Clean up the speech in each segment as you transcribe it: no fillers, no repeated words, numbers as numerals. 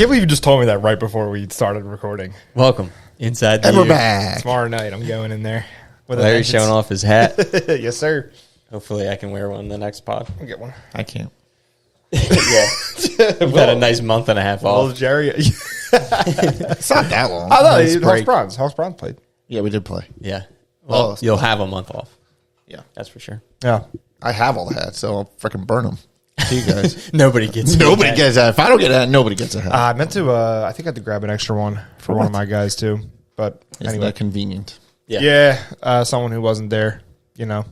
can't believe you just told me that right before we started recording. Welcome inside the And we're back. Tomorrow night, I'm going in there. Larry's showing off his hat. Yes, sir. Hopefully, I can wear one the next pod. I'll get one. I can't. Yeah, we've had a nice month and a half Well, off. Jerry. It's not that long. I thought Nice break. House Bronze played. Yeah, we did play. Yeah, well, Oh, you'll have a month off. Yeah. That's for sure. Yeah. I have all the hats, so I'll freaking burn them. See you guys. Nobody gets Nobody gets a hat. If I don't get a hat, nobody gets a hat. I meant to, I think I had to grab an extra one for one of my guys, too. But Isn't anyway. that convenient? Yeah, someone who wasn't there, you know.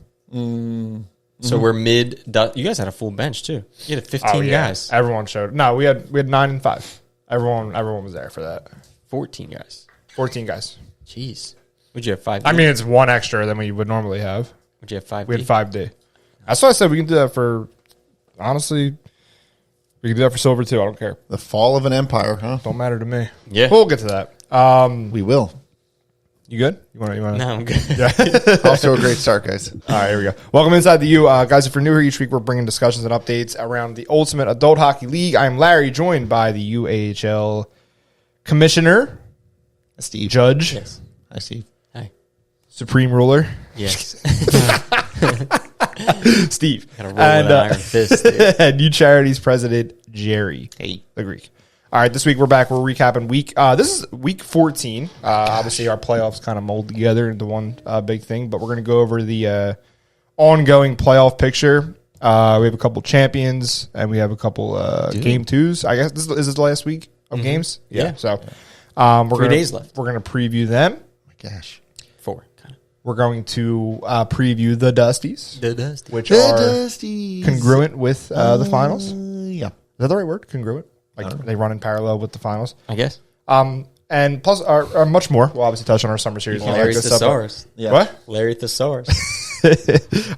So we're mid. You guys had a full bench too. You had 15 guys. Everyone showed. No, we had 9 and 5. Everyone was there for that. 14 guys. 14 guys. Jeez. Would you have 5? I mean, it's one extra than we would normally have. Would you have 5? We had 5D. That's why I said we can do that for. Honestly, we can do that for silver too. I don't care. The fall of an empire, huh? Don't matter to me. Yeah. We'll get to that. We will. You good? You want to? No, I'm good. Off to a great start, guys. All right, here we go. Welcome inside the U. Guys, if you're new here, each week we're bringing discussions and updates around the Ultimate Adult Hockey League. I'm Larry, joined by the UAHL Commissioner, Steve. Judge, Yes. Hi, Steve. Hi. Supreme Ruler, Yes. Steve, Gotta roll with an iron fist. Dude. and U Charities President, Jerry, Hey. the Greek. All right, this week we're back. We're recapping week. This is week 14. Obviously, our playoffs kind of mold together into one big thing, but we're going to go over the ongoing playoff picture. We have a couple champions, and we have a couple game twos. I guess this is the last week of games. Yeah. So we're 3 days left. We're going to preview them. Oh my gosh. 4. Kind of. We're going to preview the Dusties, The dust. which The are Dusties. congruent with the finals. Is Yeah. that the right word? Congruent? Like they run in parallel with the finals. I guess. And plus, are much more. We'll obviously touch on our summer series. Larry Thesaurus. Yeah. What? Larry Thesaurus.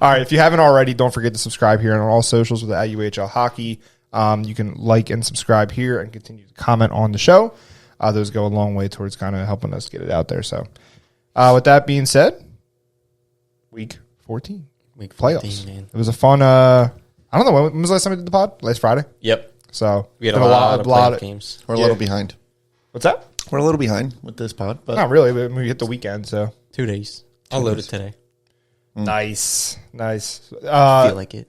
All right. If you haven't already, don't forget to subscribe here on all socials with @UHL Hockey. You can like and subscribe here and continue to comment on the show. Those go a long way towards kind of helping us get it out there. So, with that being said, week 14, Week playoffs. 14, man. It was a fun. I don't know when was the last time we did the pod? Last Friday. Yep. So We had been a lot of playoff of games. We're a little behind. What's that? We're a little behind with this pod, but Not really. We hit the weekend, so 2 days. I'll load it today. nice. I feel like it.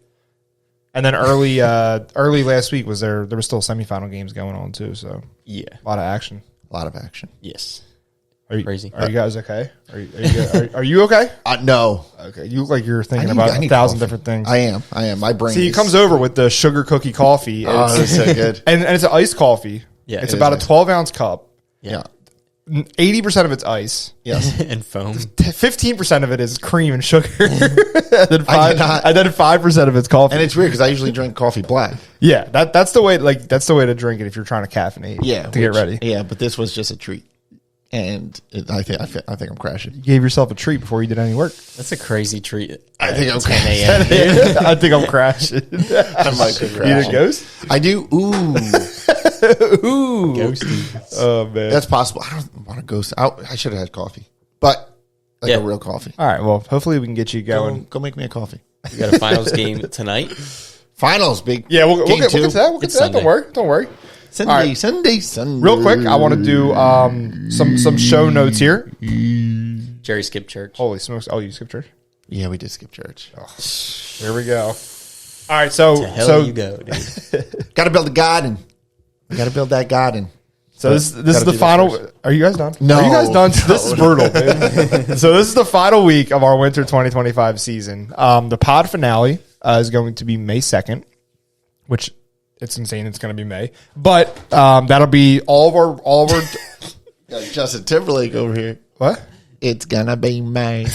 And then early last week was there was still semifinal games going on too, so Yeah. a lot of action. a lot of action. Yes. Are you, Crazy. Are you guys okay? Are you okay? No. Okay. You look like you're thinking I about need 1,000 coffee. different things. I am. My brain See, he is- comes over with the sugar cookie coffee. Oh, It's- that's so good. and it's an iced coffee. Yeah. It's It about a is. 12-ounce cup. Yeah. 80% of it's ice. Yes. And foam. 15% of it is cream and sugar. and then I did not- 5% of it's coffee. And it's weird because I usually drink coffee black. Yeah, that's the way. Like that's the way to drink it if you're trying to caffeinate. Yeah. to get ready. Yeah, but this was just a treat. And I think I'm crashing. You gave yourself a treat before you did any work. That's a crazy treat. I think I'm 10 a.m. I think I'm crashing. I might be You need a crashing. ghost? I do. Ooh. Ooh. Ghosty. Oh man. That's possible. I don't want to ghost. I should have had coffee. But like Yeah. a real coffee. All right. Well, hopefully we can get you going. Go make me a coffee. We got a finals game tonight. Finals, big. Yeah, we'll Game get to two. that. We'll get It's to that. Don't Sunday. worry. Don't worry. Sunday, All right. Sunday. Real quick, I want to do some show notes here. Jerry skipped church. Holy smokes! Oh, you skipped church. Yeah, we did skip church. Here we go. All right. So To hell you go, dude. Got to build a garden. We got to build that garden. So this is Gotta the do final. this first. Are you guys done? No. Are you guys done? This is brutal, dude. So this is the final week of our winter 2025 season. The pod finale is going to be May 2nd, which it's insane. It's going to be May, but that'll be all of our Got Justin Timberlake over here. what? It's gonna be May.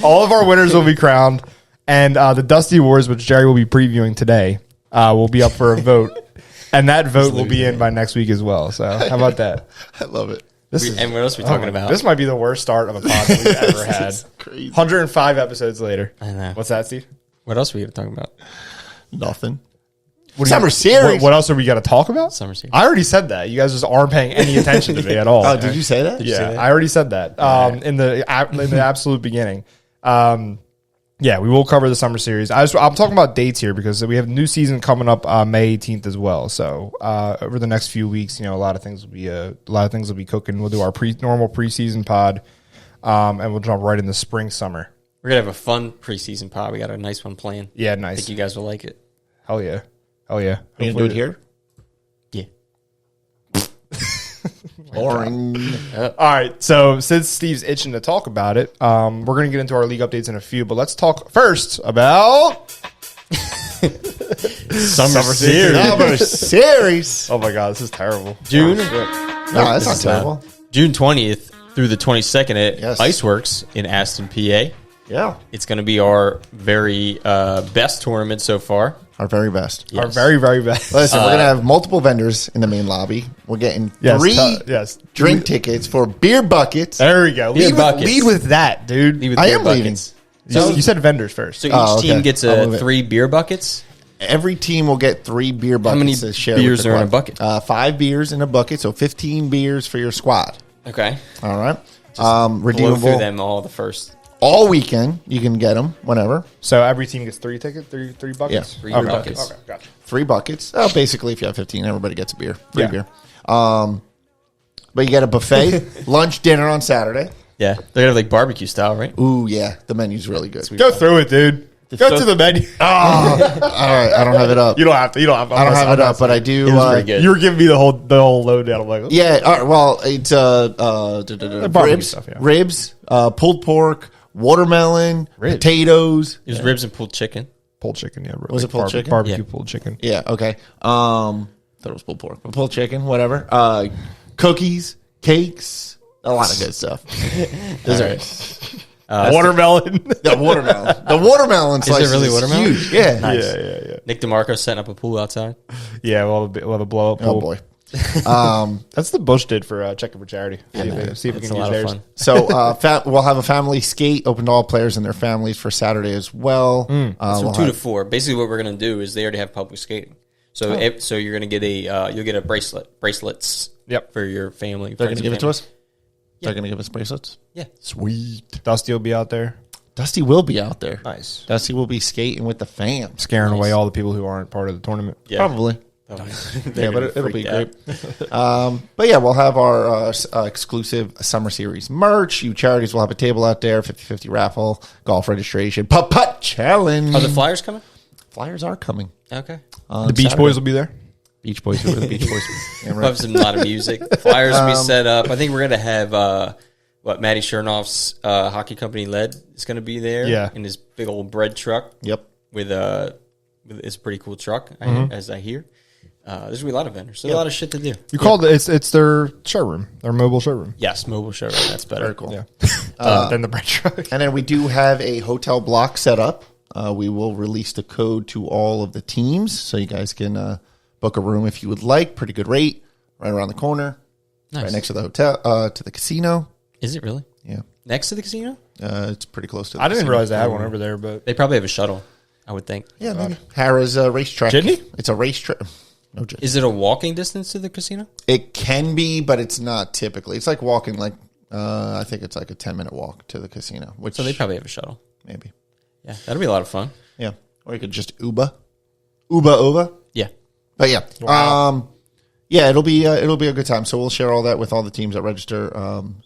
All of our winners will be crowned, and the Dusty Awards, which Jerry will be previewing today, will be up for a vote, and that vote will be in by next week as well. So how about that? I love it. And what else are we talking about? This might be the worst start of a pod that we've ever had. Crazy. 105 episodes later. I know. What's that, Steve? What else are we going to talk about? Nothing. What Summer series. What else are we going to talk about? Summer series. I already said that. You guys just aren't paying any attention to me at all. Oh, did you say that? Yeah, I already said that in the absolute beginning. Yeah, we will cover the summer series. I'm talking about dates here because we have a new season coming up May 18th as well. So over the next few weeks, a lot of things will be cooking. We'll do our normal preseason pod, and we'll jump right into spring summer. We're gonna have a fun preseason pod. We got a nice one planned. Yeah, I nice. think you guys will like it. Hell yeah. You gonna do it here? Yeah. Boring. All right. So since Steve's itching to talk about it, we're going to get into our league updates in a few. But let's talk first about Summer series. Summer series. Oh my God, this is terrible. June. No, that's not terrible. June 20th through the 22nd at Yes. Iceworks in Aston, PA. Yeah. It's going to be our very best tournament so far. Our very best. Our very, very best. Listen, we're going to have multiple vendors in the main lobby. We're getting Yes, drink tickets for beer buckets. There we go. Beer Lead buckets. with, lead with that, dude. Lead with I beer am buckets. You said vendors first. So each Oh, okay. team gets I'll move it. 3 beer buckets. Every team will get 3 beer buckets. How many to share beers with the are in a squad. bucket? 5 beers in a bucket, so 15 beers for your squad. Okay. All right. Blow through Redeemable them all the first. all weekend. You can get them whenever. So every team gets 3 tickets, three buckets? Yeah. 3 Okay, buckets. Okay, gotcha. 3 buckets. Basically, if you have 15, everybody gets a beer. Free Yeah. beer. But you get a buffet, lunch, dinner on Saturday. Yeah. They're going to have like barbecue style, right? Ooh, yeah. The menu's really good. Go through it, dude. Go to the menu. All right. I don't have it up. You don't have to. I don't have it up, but I do. It was pretty good. You were giving me the whole lowdown. I'm like, oh. Yeah. Well, it's Barbecue ribs, stuff, yeah. ribs, pulled pork, watermelon, Ribs. potatoes. It was ribs and pulled chicken. Pulled chicken, yeah. Was it pulled chicken? Barbecue Yeah. pulled chicken. Yeah. Okay. Thought it was pulled pork, but pulled chicken, whatever. Cookies, cakes, a lot of good stuff. Dessert. Watermelon. The watermelon. The watermelon Is slice it really watermelon? huge. Yeah. Nice. Yeah. Nick DeMarco setting up a pool outside. Yeah, we'll have a blow up. Oh boy. That's the Bush did for Checking for Charity. See if we It's can a use lot of theirs. fun. So we'll have a family skate open to all players and their families for Saturday as well. From We'll 2 to have- 4. Basically, what we're going to do is they already have public skating. So so you're going to get you'll get a bracelets. Yep. For your family. They're going friends to give and it to us. family. They're going to give us bracelets. Yeah. Sweet. Dusty will be out there. Dusty will be out there. Nice. Dusty will be skating with the fam. Scaring away all the people who aren't part of the tournament. Yeah. Probably. They're Yeah, but gonna it'll be freak out. great. But yeah, we'll have our exclusive summer series merch. You charities will have a table out there, 50-50 raffle, golf registration, putt-putt challenge. Are the Flyers coming? Flyers are coming. Okay. on The Beach Saturday. Boys will be there. Beach Boys. Who are the Beach Boys? Yeah, We'll right. have a lot of music. Flyers will be set up. I think we're going to have, Matty Chernoff's hockey company lead is going to be there. Yeah. In his big old bread truck. Yep. With it's a pretty cool truck, as I hear. There's going to be a lot of vendors. So a lot of shit to do. You called it. It's their showroom, their mobile showroom. Yes, mobile showroom. That's better. Very cool. Yeah. Then the bread truck. And then we do have a hotel block set up. We will release the code to all of the teams, so you guys can book a room if you would like. Pretty good rate, right around the corner, Nice. right next to the hotel, to the casino. Is it really? Yeah, Next to the casino? it's pretty close to. The I didn't casino. realize they had one over there, but They probably have a shuttle, I would think. Yeah, maybe. Harrah's racetrack. Sydney? It's a racetrack. No joke. Is it a walking distance to the casino? It can be, but it's not typically. It's like walking. I think it's like a 10-minute walk to the casino. Which So they probably have a shuttle. maybe. Yeah, that'll be a lot of fun. Yeah, or you could just Uber over. Yeah. But yeah, Wow. yeah, it'll be a good time. So we'll share all that with all the teams that register.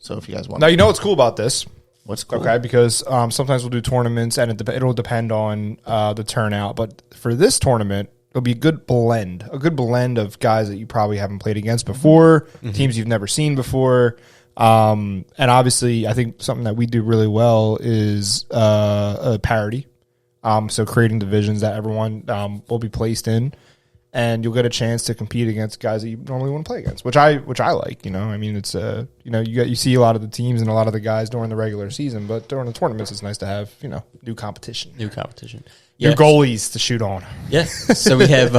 So if you guys want, now you know what's cool about this. what's cool? Okay, because sometimes we'll do tournaments and it'll depend on the turnout. But for this tournament, it'll be a good blend of guys that you probably haven't played against before, teams you've never seen before. And obviously, I think something that we do really well is a parity. So creating divisions that everyone will be placed in, and you'll get a chance to compete against guys that you normally wouldn't play against, which I like. I mean, it's you see a lot of the teams and a lot of the guys during the regular season, but during the tournaments, it's nice to have new competition, New competition. new goalies to shoot on. Yeah. So we have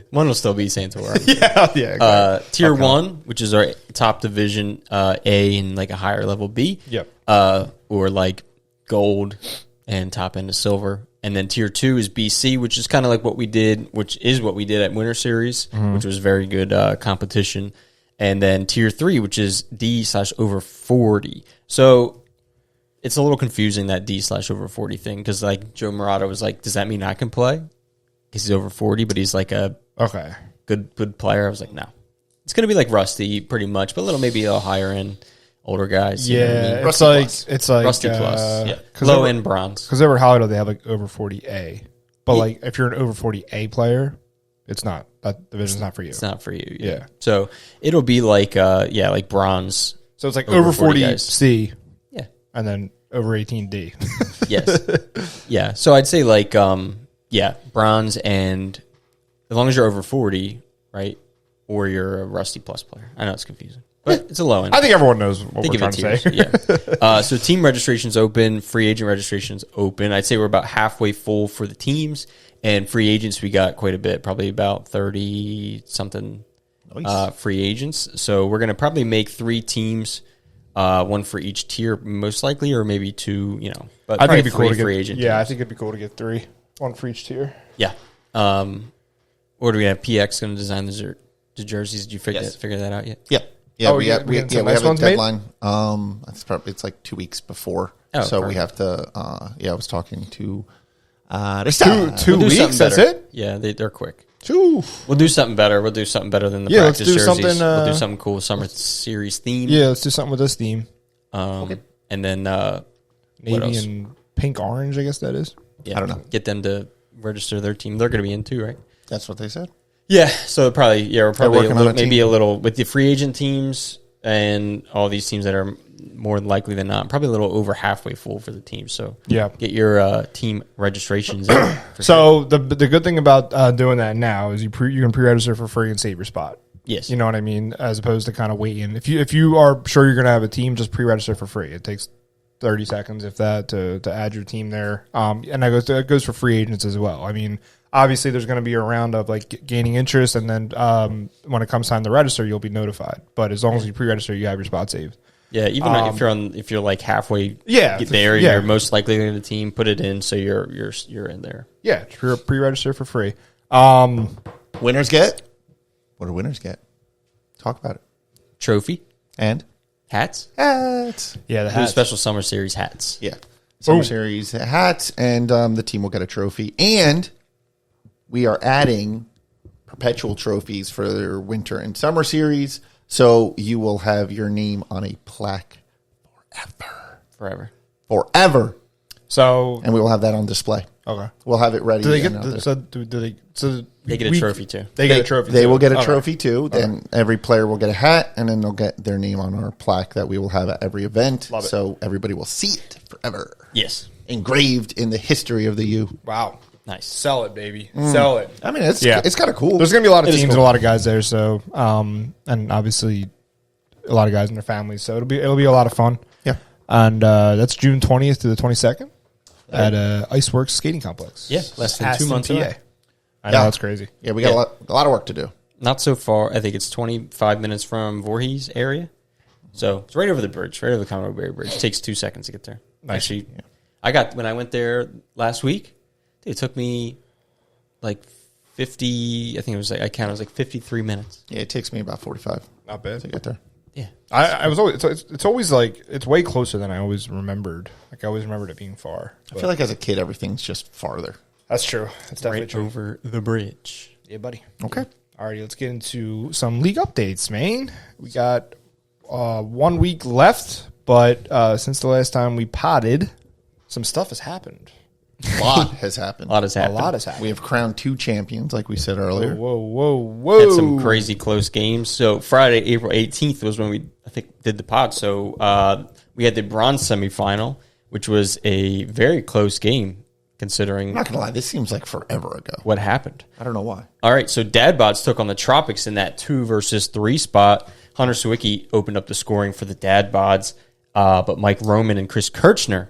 one will still be Santorum. yeah. Tier 1, which is our top division, A and like a higher level B. Yep. Or like gold and top end of silver. And then tier 2 is BC, which is kind of like what we did at Winter Series, which was very good competition. And then tier 3, which is D/over 40. So it's a little confusing, that D/over 40 thing, because like Joe Murata was like, does that mean I can play? Because he's over 40, but he's like a good player. I was like, no. It's going to be like Rusty pretty much, but maybe a higher end, older guys. You know what I mean? It's like Rusty plus. Yeah. Low end bronze. Because over Hollywood, they have like over 40A. But like if you're an over 40A player, it's not. That division's not for you. It's not for you. Yeah. So it'll be like, like bronze. So it's like over 40 guys. C. Yeah. And then over 18 D. Yes. Yeah. So I'd say like, bronze, and as long as you're over 40, right? Or you're a Rusty plus player. I know it's confusing, but it's a low end. I think everyone knows what we're trying to say. Yeah. So team registration's open. Free agent registration's open. I'd say we're about halfway full for the teams, and free agents we got quite a bit, probably about 30-something free agents. So we're going to probably make 3 teams, one for each tier, most likely, or maybe 2, But I think it'd be cool to get free agent Yeah, teams. I think it'd be cool to get 3. One for each tier. Yeah. Or do we have PX going to design the jerseys? Did you figure that out yet? Yep. Yeah, we have a ones made? deadline. It's like 2 weeks before. Oh, so perfect. we have to, I was talking to, Two We'll do weeks, something that's better. it? Yeah, they're quick. Two. We'll do something better. We'll do something better than the Let's practice do jerseys. something, We'll do something cool, summer series theme. Yeah, let's do something with this theme. And then Navy else? and pink orange, I guess that is. yeah, I don't know. Get them to register their team. They're going to be in too, right? That's what they said. Yeah, so we're probably working on a maybe team. a little with the free agent teams and all these teams that are more likely than not, probably a little over halfway full for the team. So Yeah. get your team registrations in. For sure. So the good thing about doing that now is you can pre-register for free and save your spot. Yes. You know what I mean? As opposed to kind of waiting. If you are sure you're going to have a team, just pre-register for free. It takes 30 seconds, if that, to add your team there. And that goes for free agents as well. I mean, obviously there's going to be a round of like gaining interest, and then when it comes time to register, you'll be notified. But as long as you pre-register, you have your spot saved. Yeah, even if you're like halfway Yeah, there, yeah. you're most likely in the team. Put it in so you're in there. Yeah, pre-register for free. Winners get? What do winners get? Talk about it. Trophy, And? hats, Hats. Yeah, the do hats. special summer series hats. Yeah. Summer Boom. Series hats, and the team will get a trophy. And we are adding perpetual trophies for their winter and summer series. So you will have your name on a plaque Forever. forever. So And we will have that on display. okay. We'll have it ready. Do they and out there. They get a trophy too. They get a trophy. They too. will get a Okay. trophy too. Then every player will get a hat, and then they'll get their name on our plaque that we will have at every event. Love it. So everybody will see it forever. Yes. Engraved in the history of the U. Wow. Nice. Sell it, baby. Sell it. I mean, it's Yeah. it's kind of cool. There's going to be a lot of It is teams cool. and a lot of guys there. So, and obviously a lot of guys and their families. So it'll be a lot of fun. Yeah. And that's June 20th to the 22nd at Iceworks Skating Complex. Yeah, less than 2 Aston, months PA. away. I know, Yeah. that's crazy. Yeah, we got a lot of work to do. Not so far. I think it's 25 minutes from Voorhees area. So it's right over the bridge, right over the Commodore Barry Bridge. It takes 2 seconds to get there. Nice. Actually, when I went there last week, it took me like 50, I think it was like, I counted, it was like 53 minutes. Yeah, it takes me about 45 Not bad. to get there. Yeah. I was always, it's always like, it's way closer than I always remembered. Like I always remembered it being far. I feel like as a kid, everything's just farther. That's true. That's definitely Right true. over the bridge. Yeah, buddy. Okay. Alrighty, let's get into some league updates, man. We got 1 week left, but since the last time we potted, some stuff has happened. A lot has happened. A lot has A happened. lot has happened. We have crowned 2 champions, like we said earlier. Whoa. Had some crazy close games. So Friday, April 18th was when we, I think, did the pod. So we had the bronze semifinal, which was a very close game considering I'm not going to lie, this seems like forever ago. what happened. I don't know why. All right, so Dadbots took on the Tropics in that 2 versus 3 spot. Hunter Sawicki opened up the scoring for the Dadbots, but Mike Roman and Chris Kirchner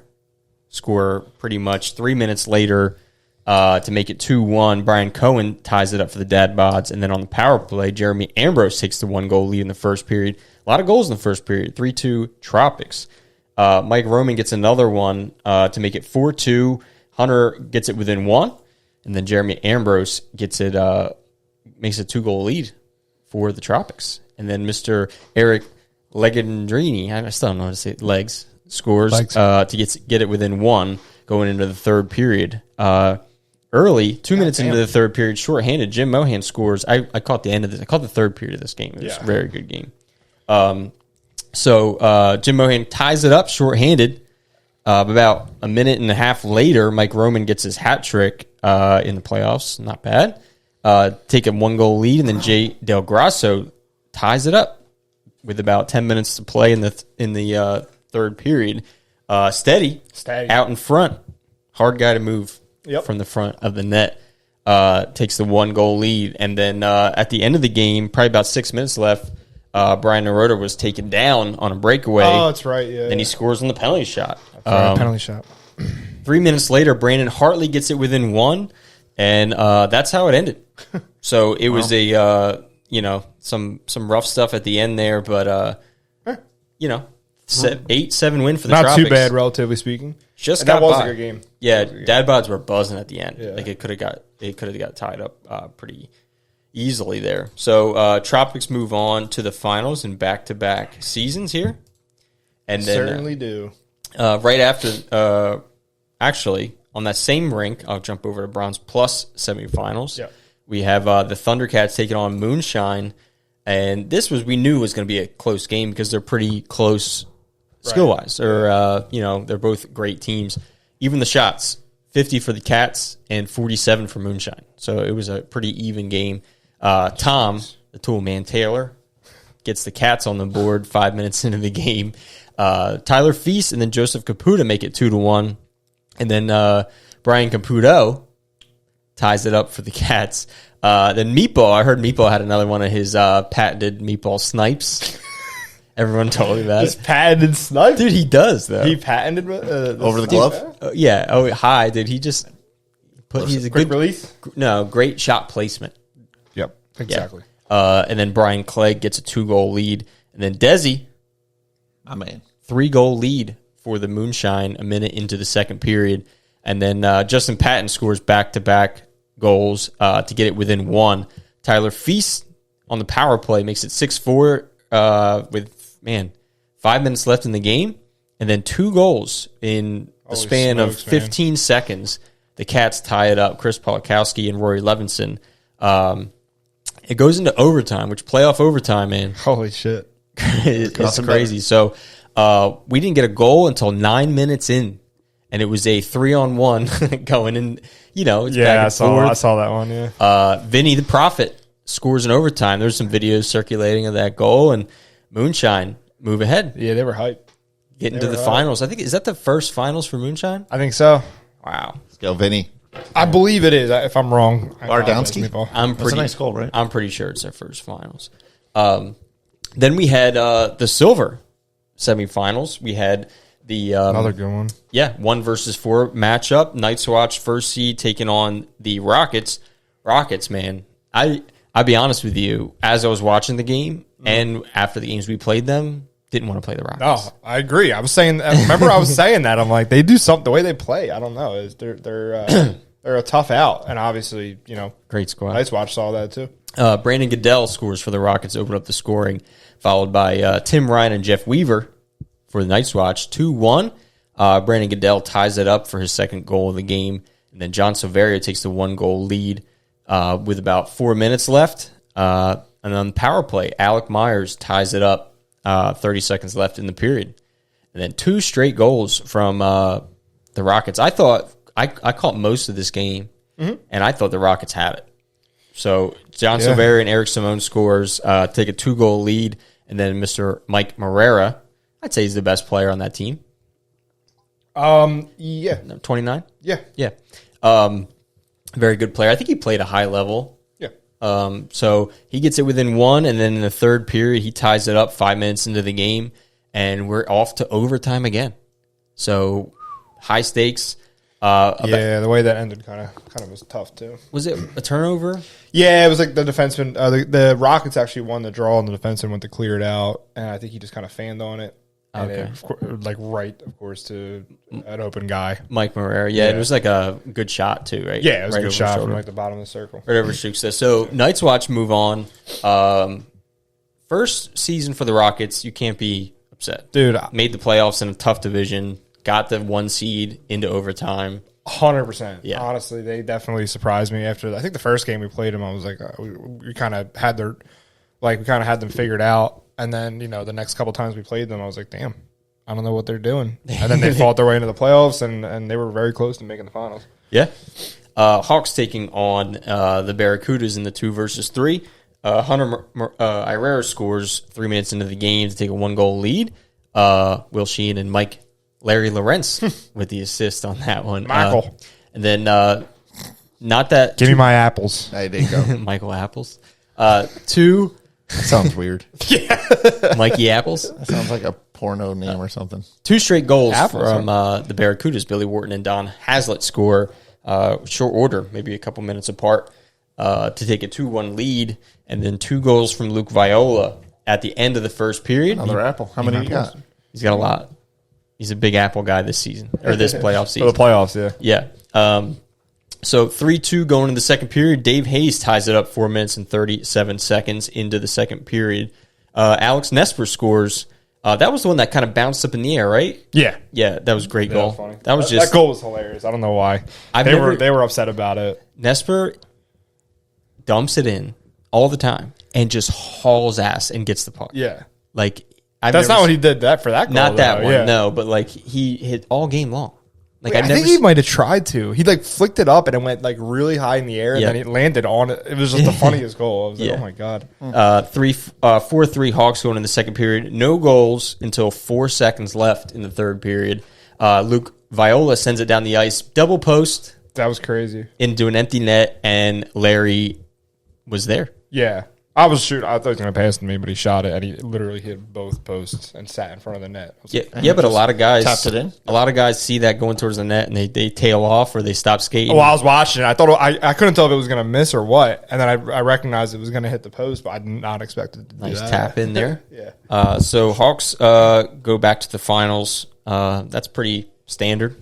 score pretty much 3 minutes later to make it 2-1. Brian Cohen ties it up for the Dadbots, and then on the power play, Jeremy Ambrose takes the 1-goal lead in the first period. A lot of goals in the first period, 3-2 Tropics. Mike Roman gets another one to make it 4-2. Hunter gets it within 1, and then Jeremy Ambrose gets it, makes a 2-goal lead for the Tropics. And then Mr. Eric Legendrini, I still don't know how to say it, Legs, scores to get it within 1 going into the third period. Early, 2 minutes into the third period, shorthanded, Jim Mohan scores. I caught the end of this. I caught the third period of this game. It was a very good game. So Jim Mohan ties it up shorthanded. About a minute and a half later, Mike Roman gets his hat trick in the playoffs. Not bad. Take a 1-goal lead, and then Jay Del Grasso ties it up with about 10 minutes to play in the third period. Steady out in front, hard guy to move from the front of the net. Takes the 1-goal lead, and then at the end of the game, probably about 6 minutes left, Brian Naroda was taken down on a breakaway. Oh, that's right. Yeah, and he scores on the penalty shot. Penalty shot. 3 minutes later, Brandon Hartley gets it within 1, and that's how it ended. So it was some rough stuff at the end there, but 8-7 win for the Not Tropics. too bad, relatively speaking. Just and got that was by. a good game. Yeah, Dad Bods were buzzing at the end. Yeah. Like it could have got tied up pretty easily there. So Tropics move on to the finals in back-to-back seasons here, and then Certainly do. right after, actually on that same rink, I'll jump over to Bronze Plus semifinals. Yeah. We have the Thundercats taking on Moonshine, and we knew was going to be a close game because they're pretty close skill-wise, or they're both great teams. Even the shots, 50 for the Cats and 47 for Moonshine. So it was a pretty even game. Tom, the tool man Taylor, gets the Cats on the board 5 minutes into the game. Tyler Feast and then Joseph Caputo make it 2-1, and then Brian Caputo ties it up for the Cats. Then Meatball, I heard Meatball had another one of his patented meatball snipes. Everyone told me that. His patented snipe? Dude, he does, though. He patented Over the glove? Yeah. Oh, hi, dude. He just he's a quick good release? No, great shot placement. Yep, exactly. Yeah. And then Brian Clegg gets a 2-goal lead. And then Desi, My man. 3-goal lead for the Moonshine a minute into the second period. And then Justin Patton scores back-to-back goals to get it within 1. Tyler Feast on the power play makes it 6-4 with 5 minutes left in the game. And then 2 goals in the span of 15 seconds. The Cats tie it up. Chris Polakowski and Rory Levinson. It goes into overtime, which playoff overtime, man. Holy shit. It's crazy. So we didn't get a goal until 9 minutes in. And it was a 3-on-1 going in, it's back and forth. I saw that one, yeah. Vinny the Prophet scores in overtime. There's some videos circulating of that goal, and Moonshine move ahead. Yeah, they were hyped. Get into the finals. I think, is that the first finals for Moonshine? I think so. Wow. Let's go, Vinny. I believe it is. If I'm wrong, Bardowski? That's a nice goal, right? I'm pretty sure it's their first finals. Then we had the silver semifinals. We had the another good one. Yeah, 1 versus 4 matchup. Night's Watch first seed taking on the Rockets. Rockets, man. I'll be honest with you. As I was watching the game and after the games we played them, didn't want to play the Rockets. No, I agree. I was saying. Remember, I was saying that. I'm like, they do something. The way they play, I don't know. They're a tough out, and obviously, Great squad. Night's Watch saw that too. Brandon Goodell scores for the Rockets, open up the scoring, followed by Tim Ryan and Jeff Weaver for the Night's Watch, 2-1. Brandon Goodell ties it up for his second goal of the game, and then John Silverio takes the 1-goal lead with about 4 minutes left. And on the power play, Alec Myers ties it up, 30 seconds left in the period. And then 2 straight goals from the Rockets. I thought I caught most of this game, and I thought the Rockets had it. So John Silverio and Eric Simone scores, take a 2-goal lead, and then Mr. Mike Marrera, I'd say he's the best player on that team. Yeah. 29? Yeah. Yeah. Very good player. I think he played a high level. Yeah. So he gets it within 1, and then in the third period, he ties it up 5 minutes into the game, and we're off to overtime again. So high stakes. The way that ended kind of was tough too. Was it a turnover? Yeah, it was like the defenseman. The Rockets actually won the draw, and the defenseman went to clear it out, and I think he just kind of fanned on it. And Okay. of course, to an open guy. Mike Marrera. Yeah, it was like a good shot too, right? Yeah, it was right a good over shot shoulder. from like the bottom of the circle. Right over Shooks says. So Night's Watch move on. First season for the Rockets, you can't be upset. Dude, Made the playoffs in a tough division, got the 1 seed into overtime. 100%. Yeah. Honestly, they definitely surprised me after. I think the first game we played them, I was like, we kind of had them figured out. And then the next couple times we played them, I was like, damn, I don't know what they're doing. And then they fought their way into the playoffs, and they were very close to making the finals. Yeah. Hawks taking on the Barracudas in the 2 versus 3. Hunter Irera scores 3 minutes into the game to take a 1-goal lead. Will Sheehan and Larry Lawrence with the assist on that one. Michael. And then not that. Give me my apples. Hey, there you go. Michael Apples. 2. That sounds weird. Mikey Apples. That sounds like a porno name or something. 2 straight goals Apples, from the Barracudas. Billy Wharton and Don Hazlitt score short order, maybe a couple minutes apart, to take a 2-1 lead. And then 2 goals from Luke Viola at the end of the first period. Another apple. How many you got? He's got a lot. He's a big apple guy this season, or this playoff For season. the playoffs, yeah. Yeah. So 3-2 going into the second period. Dave Hayes ties it up 4 minutes and 37 seconds into the second period. Alex Nesper scores. That was the one that kind of bounced up in the air, right? Yeah. Yeah, that was a great goal. That was funny. That was just that goal was hilarious. I don't know why. They were upset about it. Nesper dumps it in all the time and just hauls ass and gets the puck. Yeah. Like That's not what he did that for that goal. Not that though. one, Yeah. no. But like he hit all game long. Like I think he might have tried to. He flicked it up and it went really high in the air, and then it landed on it. It was just the funniest goal. I was like, oh my god. 4-3 Hawks going in the second period. No goals until 4 seconds left in the third period. Luke Viola sends it down the ice, double post That was crazy. into an empty net, and Larry was there. Yeah. I thought he was going to pass to me, but he shot it, and he literally hit both posts and sat in front of the net. Yeah, but a lot of guys tapped it in. A lot of guys see that going towards the net, and they tail off or they stop skating. Well, I was watching it. I thought I couldn't tell if it was going to miss or what, and then I recognized it was going to hit the post, but I did not expect it to do Nice that. tap in there. Yeah. So Hawks go back to the finals. That's pretty standard.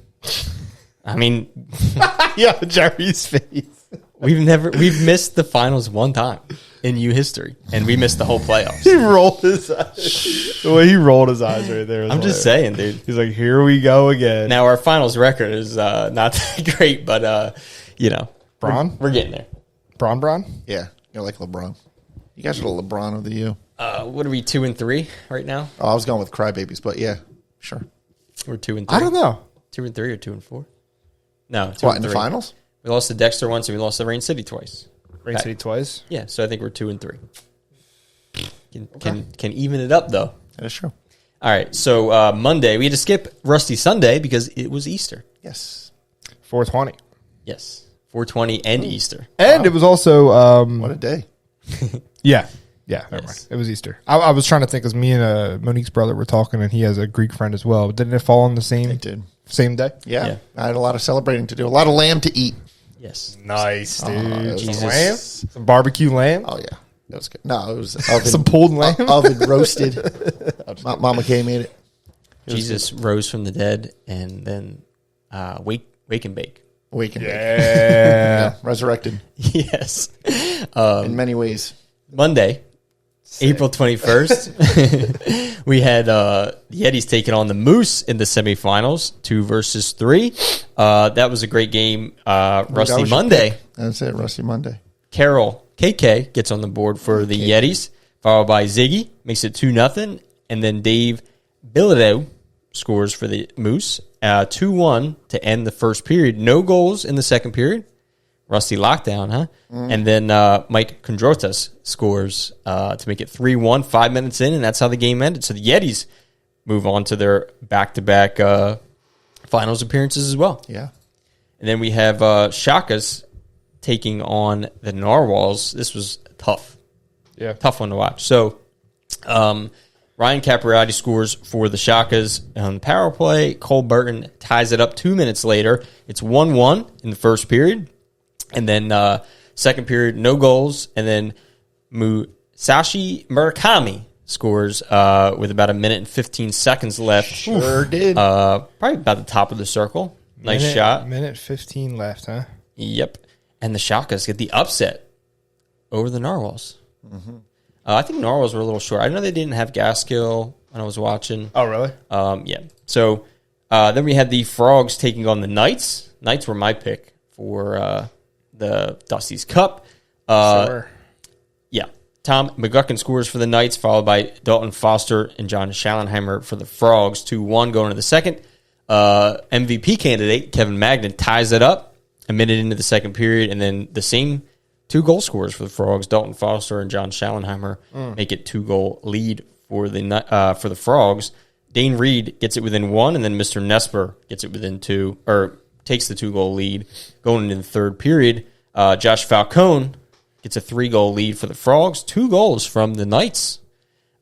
I mean, Yeah, Jerry's face. we've missed the finals one time in U history, and we missed the whole playoffs. He rolled his eyes. The way he rolled his eyes right there. I'm just saying, dude. He's like, here we go again. Now our finals record is not that great, but Bron? we're getting there. Bron? Yeah, you're like LeBron. You guys are the LeBron of the U. What are we 2-3 right now? Oh, I was going with crybabies, but yeah, sure. We're 2-3. I don't know. 2-3 or 2-4? No, 2-3. What, in the finals? We lost to Dexter once, and we lost to Rain City twice. Rain City twice. Yeah, so I think we're 2-3. Can even it up though. That is true. All right, so Monday we had to skip Rusty Sunday because it was Easter. Yes. 420. Yes, 420 and Easter. And it was also What a day. yeah. Never Yes. mind. It was Easter. I was trying to think because me and Monique's brother were talking, and he has a Greek friend as well. But didn't it fall on the same It did. same day? Yeah. Yeah. I had a lot of celebrating to do. A lot of lamb to eat. Yes. Nice, dude. it was Some awesome. lamb, some barbecue lamb, Oh, yeah. That was good. No, it was oven, some pulled lamb. oven roasted. Mama Kay made it. Jesus rose from the dead and then wake and bake. Wake and bake. Yeah. Resurrected Yes. in many ways. Monday, April 21st, we had the Yetis taking on the Moose in the semifinals, 2 versus 3. That was a great game. That Rusty was your Monday. pick. That's it, Rusty Monday. Carol KK gets on the board for the Yetis, followed by Ziggy, makes it 2-0, and then Dave Bilodeau scores for the Moose, 2-1 to end the first period. No goals in the second period. Rusty lockdown, huh? And then Mike Kondrotas scores to make it 3-1, 5 minutes in, and that's how the game ended. So the Yetis move on to their back-to-back finals appearances as well. Yeah. And then we have Shakas taking on the Narwhals. This was tough. Yeah. Tough one to watch. So Ryan Capriati scores for the Shakas on the power play. Cole Burton ties it up 2 minutes later. It's 1-1 in the first period. And then second period, no goals. And then Musashi Murakami scores with about 1 minute and 15 seconds left. Sure did. Probably about the top of the circle. Nice shot. Minute 15 left, huh? Yep. And the Shakas get the upset over the Narwhals. I think Narwhals were a little short. I know they didn't have Gaskill. when I was watching. Oh, really? Yeah. So then we had the Frogs taking on the Knights. Knights were my pick for the Dusties Cup. Sure. Yeah. Tom McGuckin scores for the Knights, followed by Dalton Foster and John Schallenheimer for the Frogs. 2-1 going to the second. MVP candidate Kevin Magnan ties it up a minute into the second period, and then the same 2 goal scorers for the Frogs, Dalton Foster and John Schallenheimer, make it 2-goal lead for the Frogs. Dane Reed gets it within 1, and then Mr. Nesper gets it within 2, or takes the 2-goal lead going into the third period. Josh Falcone gets a 3-goal lead for the Frogs. 2 goals from the Knights.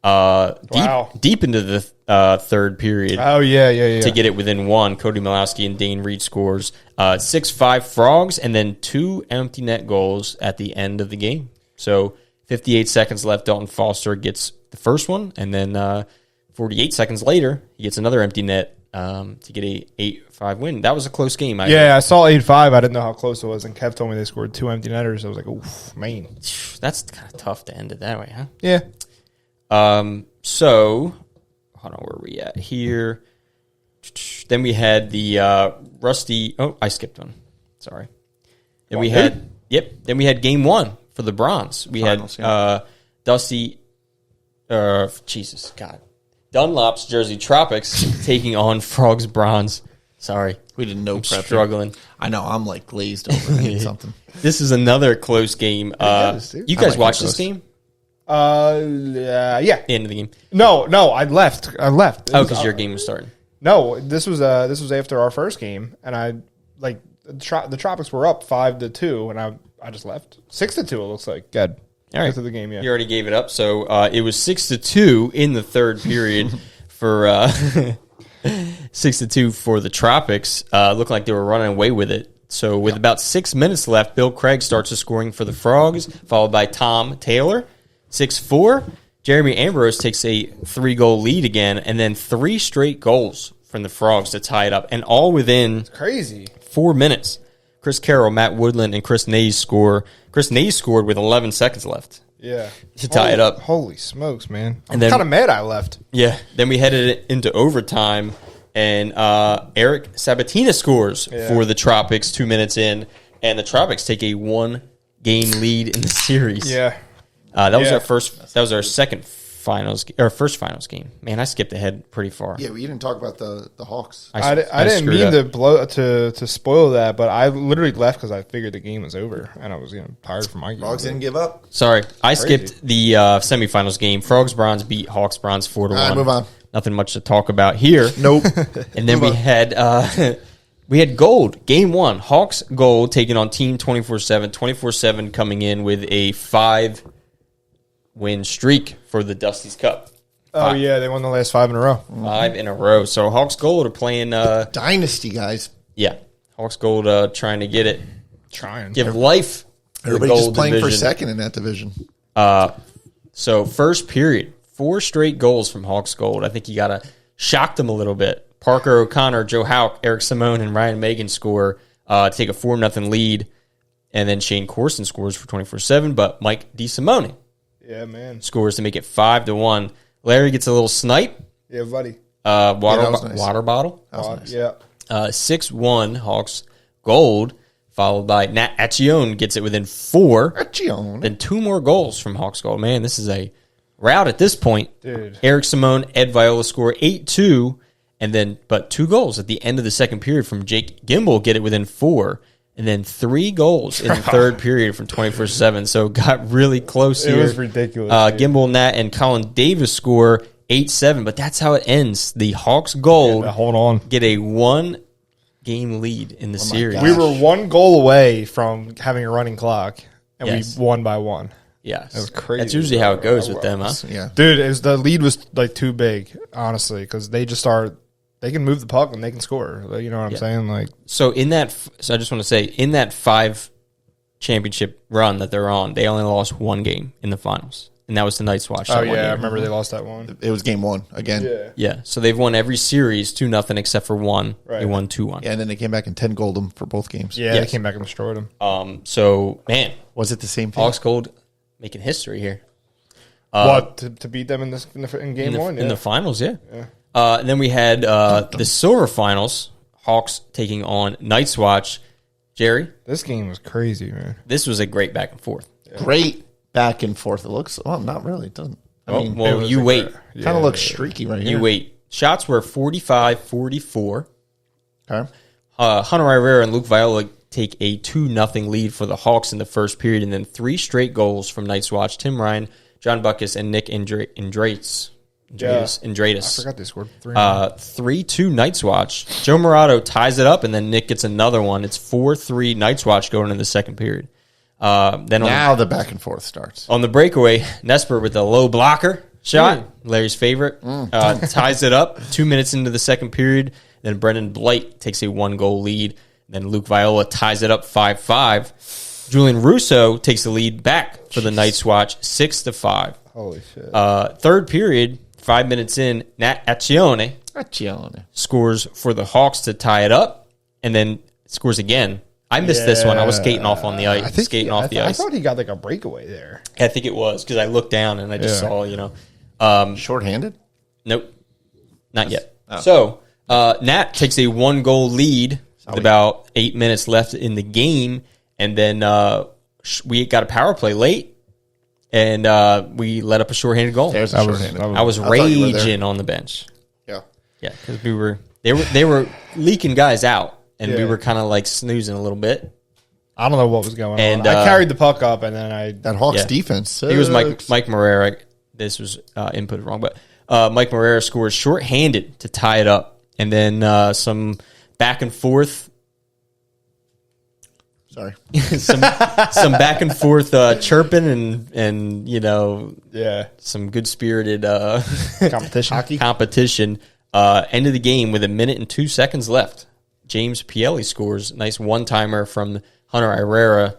Deep into the third period. Oh, yeah. To get it within 1. Cody Malowski and Dane Reed scores 6-5 Frogs, and then 2 empty net goals at the end of the game. So 58 seconds left. Dalton Foster gets the first one, and then 48 seconds later, he gets another empty net to get a 8-5 win. That was a close game. I saw 8-5. I didn't know how close it was, and Kev told me they scored 2 empty netters. I was like, oof, man. That's kind of tough to end it that way, huh? Yeah. So, hold on, where are we at here? Then we had the Rusty. Oh, I skipped one. Sorry. Then we had Then we had game 1 for the Bronze. We Finals, had Dusty. Jesus God, Dunlop's Jersey Tropics taking on Frogs Bronze. Sorry, We didn't know. I'm struggling. I know. I'm like glazed over. I need something. This is another close game. You guys watched this game? Yeah. The end of the game. No, I left. Oh, because your game was starting. No, this was after our first game, and I like the Tropics were up 5-2, and I just left 6-2. It looks like good. All right, to the game. Yeah, you already gave it up. So it was 6-2 in the third period for 6-2 for the Tropics. Looked like they were running away with it. So with about 6 minutes left, Bill Craig starts the scoring for the Frogs, followed by Tom Taylor, 6-4. Jeremy Ambrose takes a 3-goal lead again, and then 3 straight goals from the Frogs to tie it up, and all within crazy 4 minutes. Chris Carroll, Matt Woodland, and Chris Nays score. Chris Nays scored with 11 seconds left. Yeah, to tie it up. Holy smokes, man! And then, kind of mad I left. Yeah. Then we headed into overtime, and Eric Sabatina scores for the Tropics 2 minutes in, and the Tropics take a 1-game lead in the series. Yeah. That was our first. That was our second finals or first finals game. Man, I skipped ahead pretty far. Yeah, we didn't talk about the Hawks. I didn't mean to spoil that, but I literally left because I figured the game was over and I was tired from my game. Frogs didn't give up. Sorry, I skipped the semifinals game. Frogs Bronze beat Hawks Bronze 4-1. All right, move on. Nothing much to talk about here. Nope. And then we had gold. Game 1, Hawks gold taking on Team 24/7. 24/7 coming in with a 5-win streak for the Dusties Cup. Oh, yeah, they won the last 5 in a row. 5 in a row. So Hawks Gold are playing... Dynasty, guys. Yeah. Hawks Gold trying to get it. Give life to the Everybody's just gold playing division. for second in that division. So first period, 4 straight goals from Hawks Gold. I think you got to shock them a little bit. Parker O'Connor, Joe Houck, Eric Simone, and Ryan Megan score to take a 4-0 lead. And then Shane Corson scores for 24/7, but Mike DeSimone scores to make it 5-1. Larry gets a little snipe. Yeah, buddy. Water bottle. That was nice. Yeah. 6-1 Hawks Gold, followed by Nat Accione gets it within 4. Accione. Then 2 more goals from Hawks Gold. Man, this is a rout at this point. Dude. Eric Simone, Ed Viola score 8-2, and then but 2 goals at the end of the second period from Jake Gimbel get it within 4. And then 3 goals in the third period from 24/7. So got really close here. It was ridiculous. Gimbel, Nat, and Colin Davis score 8-7. But that's how it ends. The Hawks Gold Hold on. get a 1-game lead in the series. We were 1 goal away from having a running clock, and Yes. we won by 1. Yes. That was crazy. That's usually how it goes with them, huh? Yeah. Dude, the lead was like too big, honestly, because they just they can move the puck and they can score. You know what I'm saying? Like, So I just want to say, in that 5 championship run that they're on, they only lost 1 game in the finals, and that was the Knights watch. oh yeah, I remember they lost that one. It was game 1 again. Yeah. Yeah, so they've won every series 2-0 except for one. Right. They won 2-1. Yeah, and then they came back and 10 gold them for both games. Yeah, Yes. they came back and destroyed them. So man, Was it the same thing? Hawks Gold making history here. To beat them in game one? In the finals, yeah. And then we had the silver finals, Hawks taking on Night's Watch. Jerry? This game was crazy, man. This was a great back and forth. Yeah. Great back and forth. It looks, well, not really. It doesn't. Well, you wait. Kind of looks streaky right here. You wait. Shots were 45-44. Okay. Hunter Herrera and Luke Viola take a 2-0 lead for the Hawks in the first period, and then 3 straight goals from Night's Watch. Tim Ryan, John Buckus, and Nick Andrades. I forgot they scored 3. 3-2 Night's Watch. Joe Morado ties it up, and then Nick gets another one. It's 4-3 Night's Watch going into the second period. Now the back and forth starts. On the breakaway, Nesper with a low blocker shot, Larry's favorite, ties it up 2 minutes into the second period. Then Brendan Blight takes a 1-goal lead. Then Luke Viola ties it up 5-5. Julian Russo takes the lead back for the Night's Watch 6-5. Holy shit. Third period, 5 minutes in, Nat Accione scores for the Hawks to tie it up, and then scores again. I missed this one. I was skating off on the ice. I thought he got like a breakaway there. I think it was because I looked down and I just saw, shorthanded? Nope. Not yet. Oh. So, Nat takes a 1-goal lead with about 8 minutes left in the game, and then we got a power play late, and we let up a shorthanded goal. There's a shorthanded. I was raging on the bench. Yeah. Yeah, because they were leaking guys out. And we were kind of like snoozing a little bit. I don't know what was going on. I carried the puck up, and then that Hawks defense sucks. It was Mike Marrera. This was inputted wrong, but Mike Marrera scores shorthanded to tie it up, and then some back and forth. Sorry, some back and forth chirping and some good spirited competition. End of the game with 1 minute and 2 seconds left. James Pielli scores. Nice one-timer from Hunter Herrera.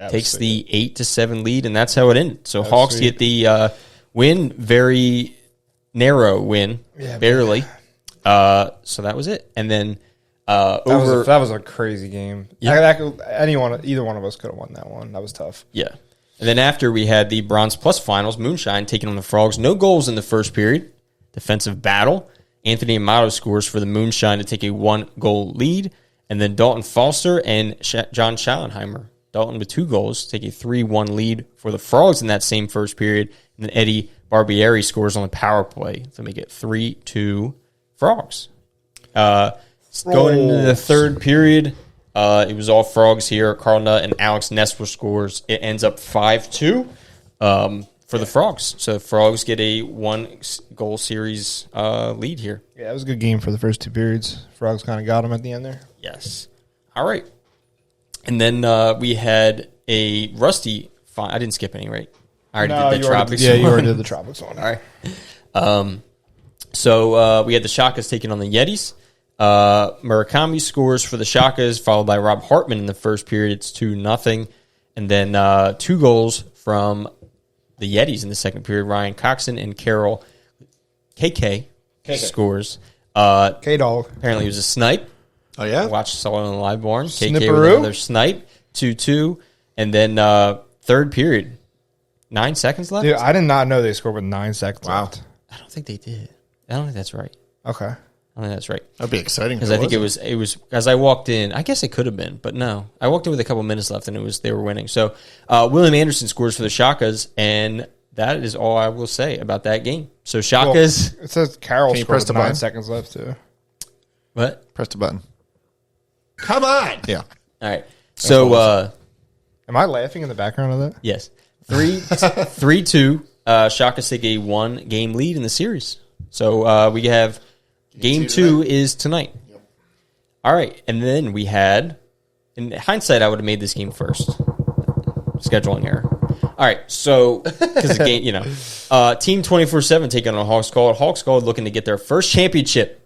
Takes the 8-7 lead, and that's how it ended. So Hawks get the win. Very narrow win. Yeah, barely. So that was it. And then that was a crazy game. Yeah. Either one of us could have won that one. That was tough. Yeah. And then after we had the Bronze Plus finals, Moonshine taking on the Frogs. No goals in the first period. Defensive battle. Anthony Amato scores for the Moonshine to take a 1-goal lead. And then Dalton Foster and John Schallenheimer. Dalton with 2 goals take a 3-1 lead for the Frogs in that same first period. And then Eddie Barbieri scores on the power play to make it 3-2 Frogs. Going into the third period, it was all Frogs here. Carl Nutt and Alex Nesper scores. It ends up 5-2. For the Frogs. So the Frogs get a 1-goal series lead here. Yeah, it was a good game for the first 2 periods. Frogs kind of got them at the end there. Yes. All right. And then we had a Rusty. I didn't skip any, right? I already did the Tropics. You already did the Tropics one. All right. So we had the Shakas taking on the Yetis. Murakami scores for the Shakas, followed by Rob Hartman in the first period. It's 2-0. And then 2 goals from the Yetis in the second period. Ryan Coxon and Carol KK scores. K-Dog. Apparently it was a snipe. Oh, yeah? I saw it on the live barn. KK Snipperoo? with another snipe. 2-2. And then third period. 9 seconds left? Dude, I did not know they scored with 9 seconds left. I don't think they did. I don't think that's right. Okay. I think that's right. That'd be exciting. Because I think it was as I walked in. I guess it could have been, but no. I walked in with a couple minutes left, and they were winning. So William Anderson scores for the Shakas, and that is all I will say about that game. So Shakas. Well, it says Carroll scored with 9 seconds left too. What? Press the button. Come on. Yeah. All right. So am I laughing in the background of that? Yes. 3-2. Shakas take a 1-game lead in the series. So we have. Game 2 is tonight. Yep. All right. And then we had, in hindsight, I would have made this game first. Scheduling error. All right. So, because the game, Team 24/7 taking on Hawks Gold. Hawks Gold looking to get their first championship.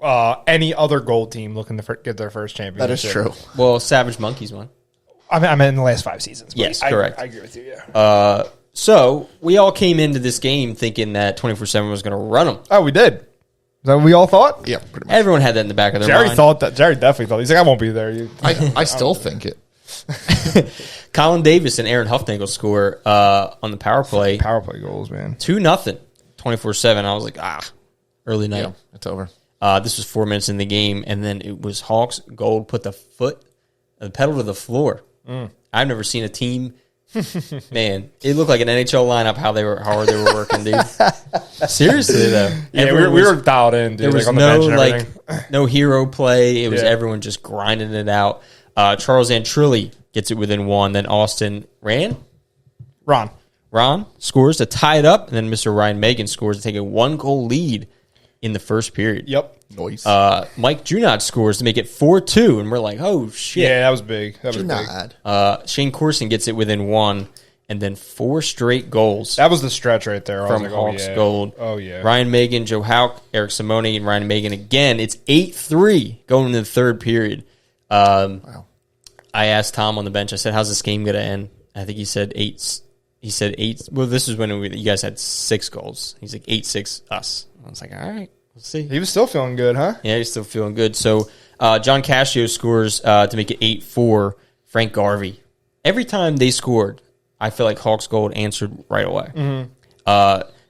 Any other gold team looking to get their first championship. That is true. Well, Savage Monkeys won. I mean in the last 5 seasons. Yes, correct. I agree with you, yeah. So, we all came into this game thinking that 24/7 was going to run them. Oh, we did. Is that what we all thought? Yeah, pretty much. Everyone had that in the back of their mind. Jerry definitely thought. He's like, I won't be there. I still think it. Colin Davis and Aaron Huffnagel score on the power play. Power play goals, man. 2-0, 24-7. I was like, early night. Yeah, it's over. This was 4 minutes in the game, and then it was Hawks. Gold put the pedal to the floor. I've never seen a team. Man, it looked like an NHL lineup how hard they were working, dude. Seriously though, Yeah, we were dialed in, dude. there was on the no bench and everything. no hero play. It was Yeah. everyone just grinding it out. Charles Antrilli gets it within one. Then Austin Ron scores to tie it up, and then Mr. Ryan Megan scores to take a 1-goal lead in the first period. Yep. Noise. Mike Junod scores to make it 4-2, and we're like, oh shit. Yeah, that was big. That was big. Not. Shane Corson gets it within one, and then 4 straight goals That was the stretch right there. I from was like, Hawks Gold. Oh, yeah. Ryan Megan, Joe Hauk, Eric Simone, and Ryan Megan again. It's 8-3 going into the third period. Wow. I asked Tom on the bench, I said, how's this game going to end? I think he said 8. He said 8. Well, this is when you guys had 6 goals. He's like 8-6 us. I was like, all right, we'll see. He was still feeling good, huh? Yeah, he's still feeling good. So John Cascio scores to make it 8-4. Frank Garvey. Every time they scored, I feel like Hawks Gold answered right away.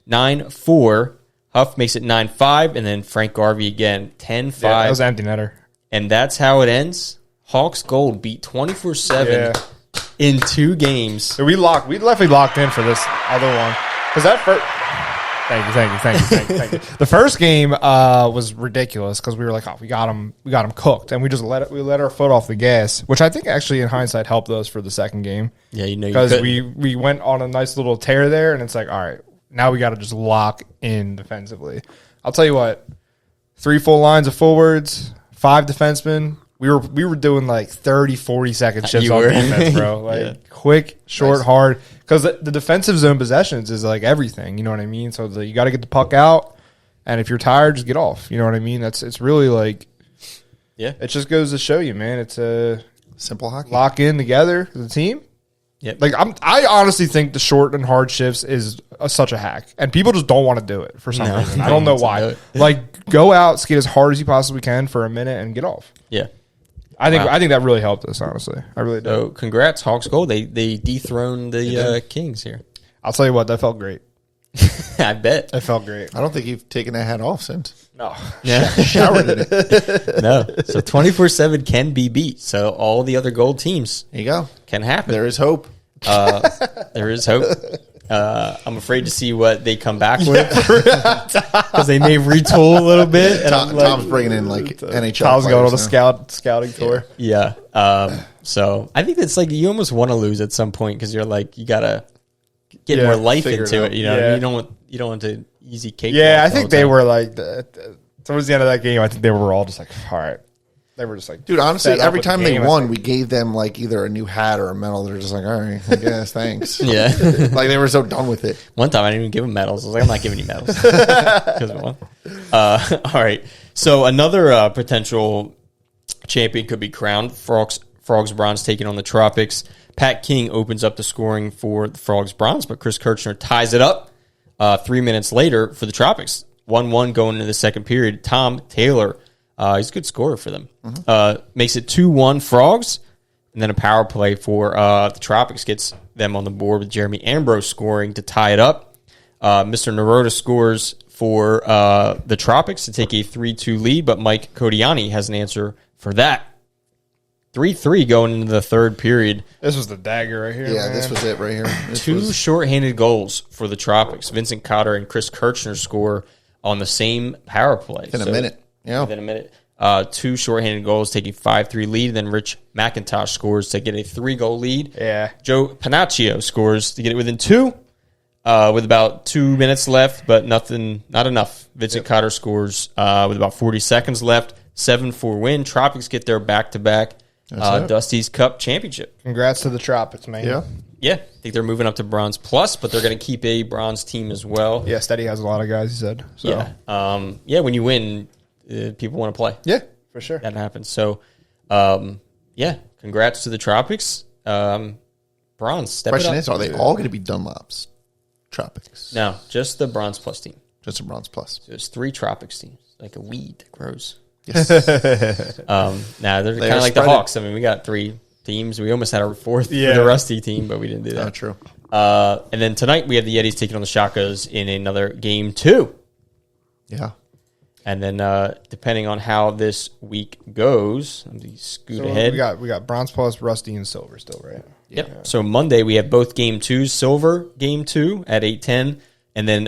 9-4. Huff makes it 9-5, and then Frank Garvey again 10-5. Yeah, that was empty netter. And that's how it ends. Hawks Gold beat 24-7 Yeah. in 2 games. So we definitely locked in for this other one. Because that first... Thank you. The first game was ridiculous because we were like, oh, we got him cooked, and we just let our foot off the gas, which I think actually in hindsight helped us for the second game. Yeah, you know, because we went on a nice little tear there, and it's like, all right, now we got to just lock in defensively. I'll tell you what, 3 full lines of forwards, 5 defensemen. We were doing like 30, 40 second shifts You on were. defense, bro. Like Yeah. quick, short, hard. Because the defensive zone possessions is like everything. You know what I mean? So you got to get the puck out, and if you're tired, just get off. You know what I mean? It's really like, Yeah. it just goes to show you, man. It's a Simple hockey. lock in together as a team. Yep. Like I honestly think the short and hard shifts is such a hack, and people just don't want to do it for some No, reason. I they don't know don't why. want to do it. Like go out, skate as hard as you possibly can for a minute, and get off. Yeah. I think Wow. that really helped us. Honestly, I really do. So congrats, Hawks Gold. They dethroned the Kings here. I'll tell you what, that felt great. I bet. That felt great. I don't think you've taken that hat off since. No, Yeah. Showered in it. No. So 24-7 can be beat. So all the other gold teams There you go. can happen. There is hope. There is hope. I'm afraid to see what they come back with because they may retool a little bit. And I'm like, Tom's bringing in like NHL. Tom's going on a players now. scouting tour. yeah. So I think it's like you almost want to lose at some point because you're like you gotta get Yeah, more life figure it into out. it. You know, Yeah. you don't want to easy cake. Yeah, I walk think all the they time. were like towards the end of that game. I think they were all just like, all right. They were just like, Dude, honestly, fed up every with the time they game, I won, think. we gave them like either a new hat or a medal. They're just like, all right, I guess, thanks. Yeah. Like they were so done with it. One time I didn't even give them medals. I was like, I'm not giving you medals. 'Cause we won. All right. So another potential champion could be crowned. Frogs Bronze taking on the Tropics. Pat King opens up the scoring for the Frogs Bronze, but Chris Kirchner ties it up 3 minutes later for the Tropics. 1-1 going into the second period. Tom Taylor, he's a good scorer for them. Makes it 2-1 Frogs. And then a power play for the Tropics gets them on the board with Jeremy Ambrose scoring to tie it up. Mr. Naroda scores for the Tropics to take a 3-2 lead, but Mike Kodiani has an answer for that. 3-3 going into the third period. This was the dagger right here. Yeah, man. this was it right here. This 2 was, shorthanded goals for the Tropics. Vincent Cotter and Chris Kirchner score on the same power play. in a minute. Yeah. Within a minute. 2 shorthanded goals, taking 5-3 lead. Then Rich McIntosh scores to get a 3-goal lead. Yeah. Joe Panaccio scores to get it within 2 with about 2 minutes left, but not enough. Vincent Cotter scores with about 40 seconds left. 7-4 win. Tropics get their back-to-back Dusties Cup championship. Congrats to the Tropics, man. Yeah. Yeah, I think they're moving up to Bronze Plus, but they're going to keep a Bronze team as well. Yeah, Steady has a lot of guys, he said. So. Yeah. When you win, people want to play. Yeah, for sure. That happens. So, yeah, congrats to the Tropics. Bronze, step Question it up. is, are they all going to be Dunlop's Tropics? No, just the Bronze Plus team. Just a bronze plus. There's 3 Tropics teams, like a weed that grows. Yes. Now they're They kind are of like the spreaded. Hawks. I mean, we got three teams. We almost had our fourth Yeah. for the Rusty team, but we didn't do that. Not true. And then tonight we have the Yetis taking on the Shakas in another game 2. Yeah. And then depending on how this week goes, let me scoot So ahead. we got bronze plus, rusty, and silver still, right? Yep. Yeah. So Monday we have both game 2s, silver game 2 at 8:10, and then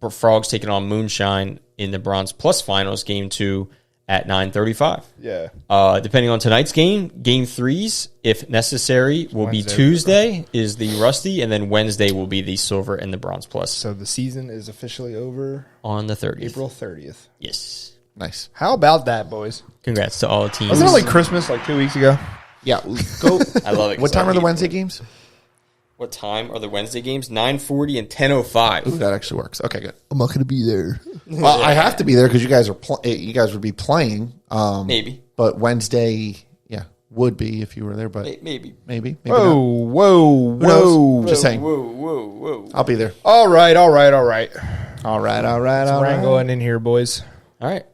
for Frogs taking on Moonshine in the bronze plus finals game 2 at 9:35. Yeah. Depending on tonight's game 3s, if necessary, will be Wednesday. Tuesday is the rusty, and then Wednesday will be the silver and the bronze plus So the season is officially over on the 30th. April 30th. Yes. Nice. How about that, boys? Congrats to all the teams. Wasn't it like Christmas like 2 weeks ago? Yeah. Go. I love it. What time are the Wednesday games? What time are the Wednesday games? 9:40 and 10:05. Ooh, that actually works. Okay, good. I'm not going to be there. Well, I have to be there because you guys are you guys would be playing. Maybe. But Wednesday, yeah, would be if you were there. But Maybe. maybe Whoa, not. whoa, knows? whoa. Just saying. Whoa. I'll be there. All right. All right. Wrangling in here, boys. All right.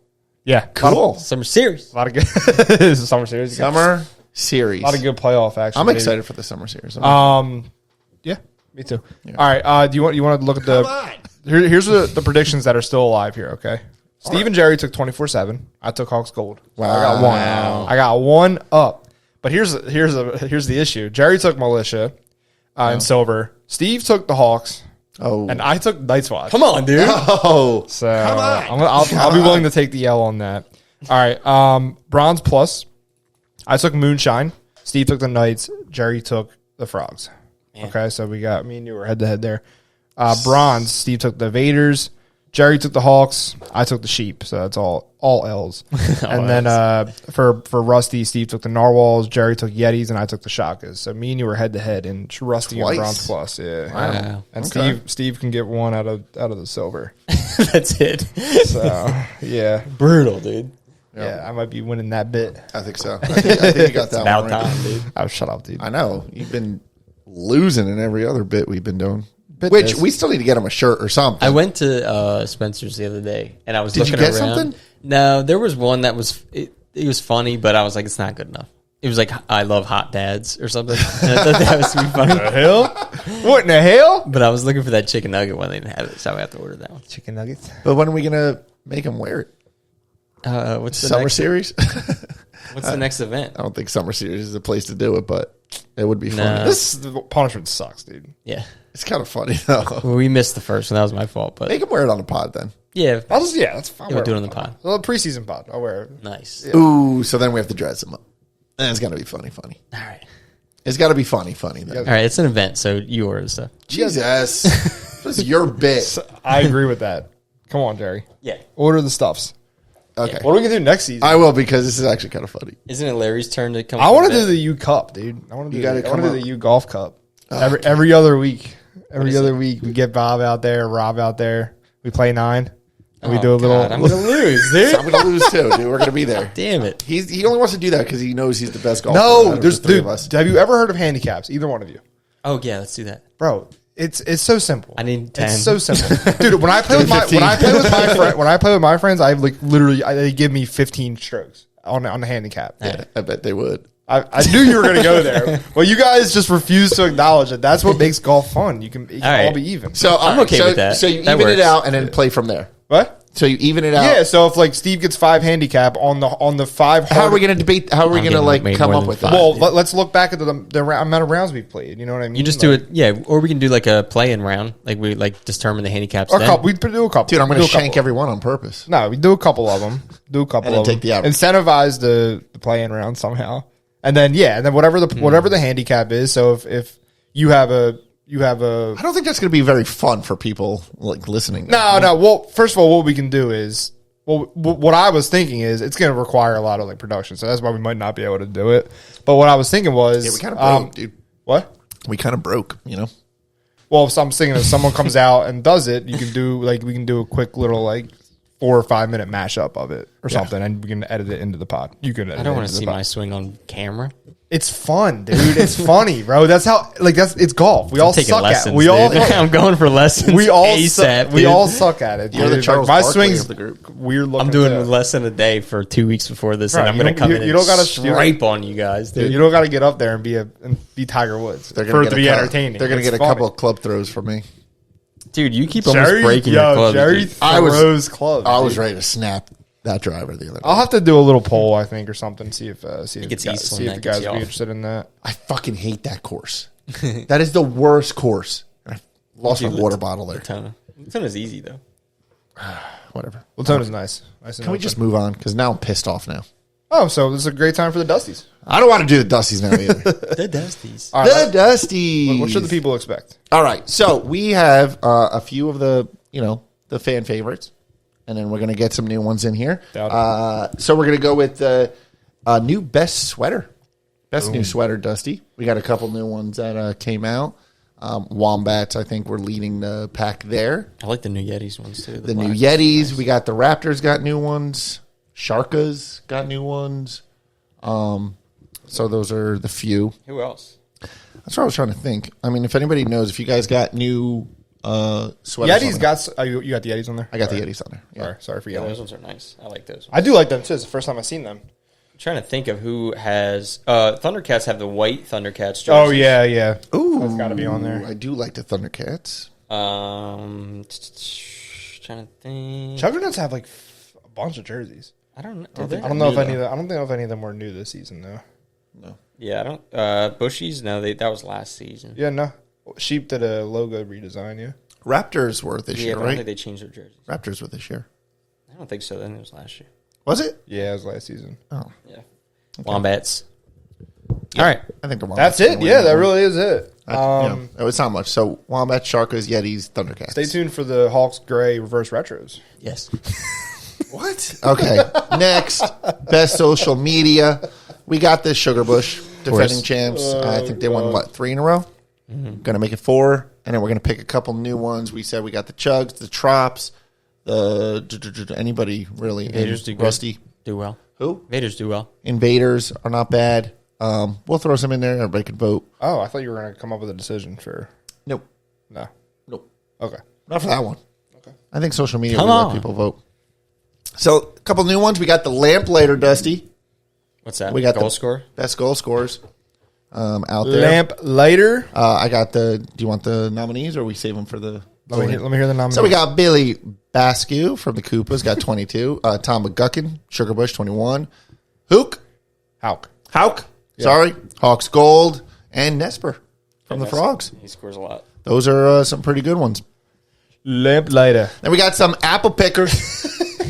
Yeah. Cool. Summer series. A lot of good. This is a summer series. Summer series. A lot of good playoff action. I'm maybe. excited for the summer series. Yeah, me too. All right. Do you want to look at the? Here's the predictions that are still alive here. Okay. Steve and Jerry took 24-7. I took Hawks Gold. So I got one. I got one up. But here's the issue. Jerry took Militia and Silver. Steve took the Hawks. Oh. And I took Night's Watch. Come on, dude. Oh. So I'll be willing to take the L on that. All right. Bronze plus. I took Moonshine. Steve took the Knights. Jerry took the Frogs. Man. Okay, so we got me and you were head to head there. Bronze. Steve took the Vaders. Jerry took the Hawks. I took the Sheep. So that's all L's. And then for Rusty, Steve took the Narwhals. Jerry took Yetis, and I took the Shakas. So me and you were head to head in Rusty Twice. and Bronze plus. Yeah. Wow. And Okay. Steve can get one out of the silver. That's it. So yeah. Brutal, dude. Yeah, I might be winning that bit. I think so. I think you got that About one right. time, dude. Oh, shut up, dude. I know. You've been losing in every other bit we've been doing. Bit Which this. we still need to get him a shirt or something. I went to Spencer's the other day, and I was Did you looking get around. something? No, there was one that was it was funny, but I was like, it's not good enough. It was like, I love hot dads or something. And I thought that was be funny. The hell? What in the hell? But I was looking for that chicken nugget one. They didn't have it, so I have to order that one. Chicken nuggets. But when are we going to make him wear it? What's the Summer next, series? What's the next event? I don't think summer series is the place to do it, but it would be fun. No. This punishment sucks, dude. Yeah. It's kind of funny, though. Well, we missed the first one. That was my fault. But Make him wear it on the pod then. yeah, That's fine. we'll do it on the pod. Well, preseason pod. I'll wear it. Nice. Ooh, so then we have to dress him up. And it's got to be funny. All right. It's got to be funny then. All right. It's an event, so you order the stuff. Jesus. This is your bit. I agree with that. Come on, Jerry. Yeah. Order the stuffs. Okay. What are we gonna do next season? I will because this is actually kind of funny. Isn't it Larry's turn to come? I want to to do the U Cup, dude. I want to do. gotta I want to come do up. the U Golf Cup. Every other week. Every is other it? week, we get Bob out there, Rob out there. We play 9. And we do a little. I'm gonna lose, dude. I'm going to lose too, dude. We're going to be there. Damn it. He only wants to do that because he knows he's the best golfer. out No, of there's the three dude. of us. Have you ever heard of handicaps? Either one of you, Oh yeah, let's do that. bro. It's so simple. I need 10. It's so simple, dude. When I play with my 15. when I play with my friends, I like literally they give me 15 strokes on the handicap. Yeah, I bet they would. I knew you were going to go there. Well, you guys just refuse to acknowledge it. That's what makes golf fun. You can all right. be even. So I'm okay with that. So you That even it works. out and then play from there. What? So you even it out. Yeah. So if like Steve gets 5 handicap on the 5, How are we going to debate? How are we I'm going to getting like made come more up than with five. that? Well, let's look back at the amount of rounds we've played. You know what I mean? You just do it, yeah. Or we can do like a play-in round, like we like determine the handicaps. Or a then. couple. We do a couple. Dude, I'm going We to do a shank couple. every one on purpose. No, we do a couple of them. Do a couple And then of take them. the average. Incentivize the play-in round somehow, and then and then whatever the handicap is. So if you have a I don't think that's going to be very fun for people like listening. No. Well, first of all, what we can do is, what I was thinking is it's going to require a lot of like production, so that's why we might not be able to do it. But what I was thinking was, Yeah, we kind of broke, dude. What? We kind of broke, you know. Well, if I'm thinking if someone comes out and does it, you can do we can do a quick little like 4 or 5 minute mashup of it or something, and we can edit it into the pod. You can. Edit I don't want want to see my swing on camera. It's fun, dude. It's funny, bro. That's how. It's golf. We all Taking suck lessons. at. We all. I'm going for lessons. We all. ASAP, We dude. all suck at it. You're the dude. Charles my Barkley swings of the group. weird looking. I'm doing too. a lesson a day for 2 weeks before this, Right, and I'm you going to don't- come you- in you and don't gotta- stripe on you guys, dude. You don't got to get up there and be Tiger Woods They're for gonna it to get be a couple- entertaining. They're going to It's get a funny. couple of club throws from me. Dude, you keep almost breaking your clubs. Jerry dude. throws clubs. I was dude. ready to snap that driver the other day. I'll have to do a little poll, I think, or something. See if gets guys, Eastland, see if that the gets guys you would be off. interested in that. I fucking hate that course. That is the worst course. I lost my water bottle there. Latona's easy, though. Whatever. Latona's nice. Nice and Can we open. just move on? Because now I'm pissed off now. Oh, so this is a great time for the Dusties. I don't want to do the Dusties now either. The Dusties. All The right, Dusties. what should the people expect? All right. So we have a few of the, the fan favorites. And then we're going to get some new ones in here. So we're going to go with the new best sweater. Best new sweater, Dusty. We got a couple new ones that came out. Wombats, I think, we're leading the pack there. I like the new Yetis ones, too. The new Yetis. We got the Raptors got new ones. Sharkas got new ones. So those are the few. Who else? That's what I was trying to think. I mean, if anybody knows, if you guys got new sweaters. Yetis got you got the Yetis on there. I got the Yetis on there. Yeah. Sorry for Yeah, yelling. those ones are nice. I like those ones. I do like them too. It's the first time I've seen them. I'm trying to think of who has... Thundercats have the white Thundercats jerseys. Oh yeah. Ooh, That's gotta be on there. I do like the Thundercats. Trying to think. Juggernauts have like a bunch of jerseys. I don't know. I don't know if any of them. I don't know if any of them were new this season though. No. Yeah, I don't. Bushies? No, that was last season. Yeah, no. Sheep did a logo redesign. Yeah. Raptors were this Yeah, year, but I don't right? think they changed their jerseys. Raptors were this year. I don't think so. Then it was last year. Was it? Yeah, it was last season. Oh, Yeah. Wombats. All right. I think the Wombats. That's it. Yeah, that really is it. It's not much. So Wombats, Sharkas, Yetis, Thundercats. Stay tuned for the Hawks Gray reverse retros. Yes. What? Okay. Next, best social media. We got this Sugar Bush defending champs. I think they won 3 in a row. Going to make it 4, and then we're going to pick a couple new ones. We said we got the Chugs, the Trops, the anybody really. Invaders do good. Rusty. Do well. Who? Invaders do well. Invaders are not bad. We'll throw some in there. Everybody can vote. Oh, I thought you were going to come up with a decision for. Nope. No. Nope. Okay. Not for that one. Okay. I think social media Come will on. let people vote. So a couple new ones. We got the Lamplighter, Dusty. What's that? We got goal the score. best goal scorers out there. Lamp lighter. I got the. Do you want the nominees, or we save them for the? Let me hear the nominee. So we got Billy Baskew from the Koopas, got 22. Tom McGuckin, Sugar Bush, 21. Hook, Hauk. sorry, Hawks Gold, and Nesper from the Frogs. He scores a lot. Those are some pretty good ones. Lamp lighter. Then we got some apple pickers.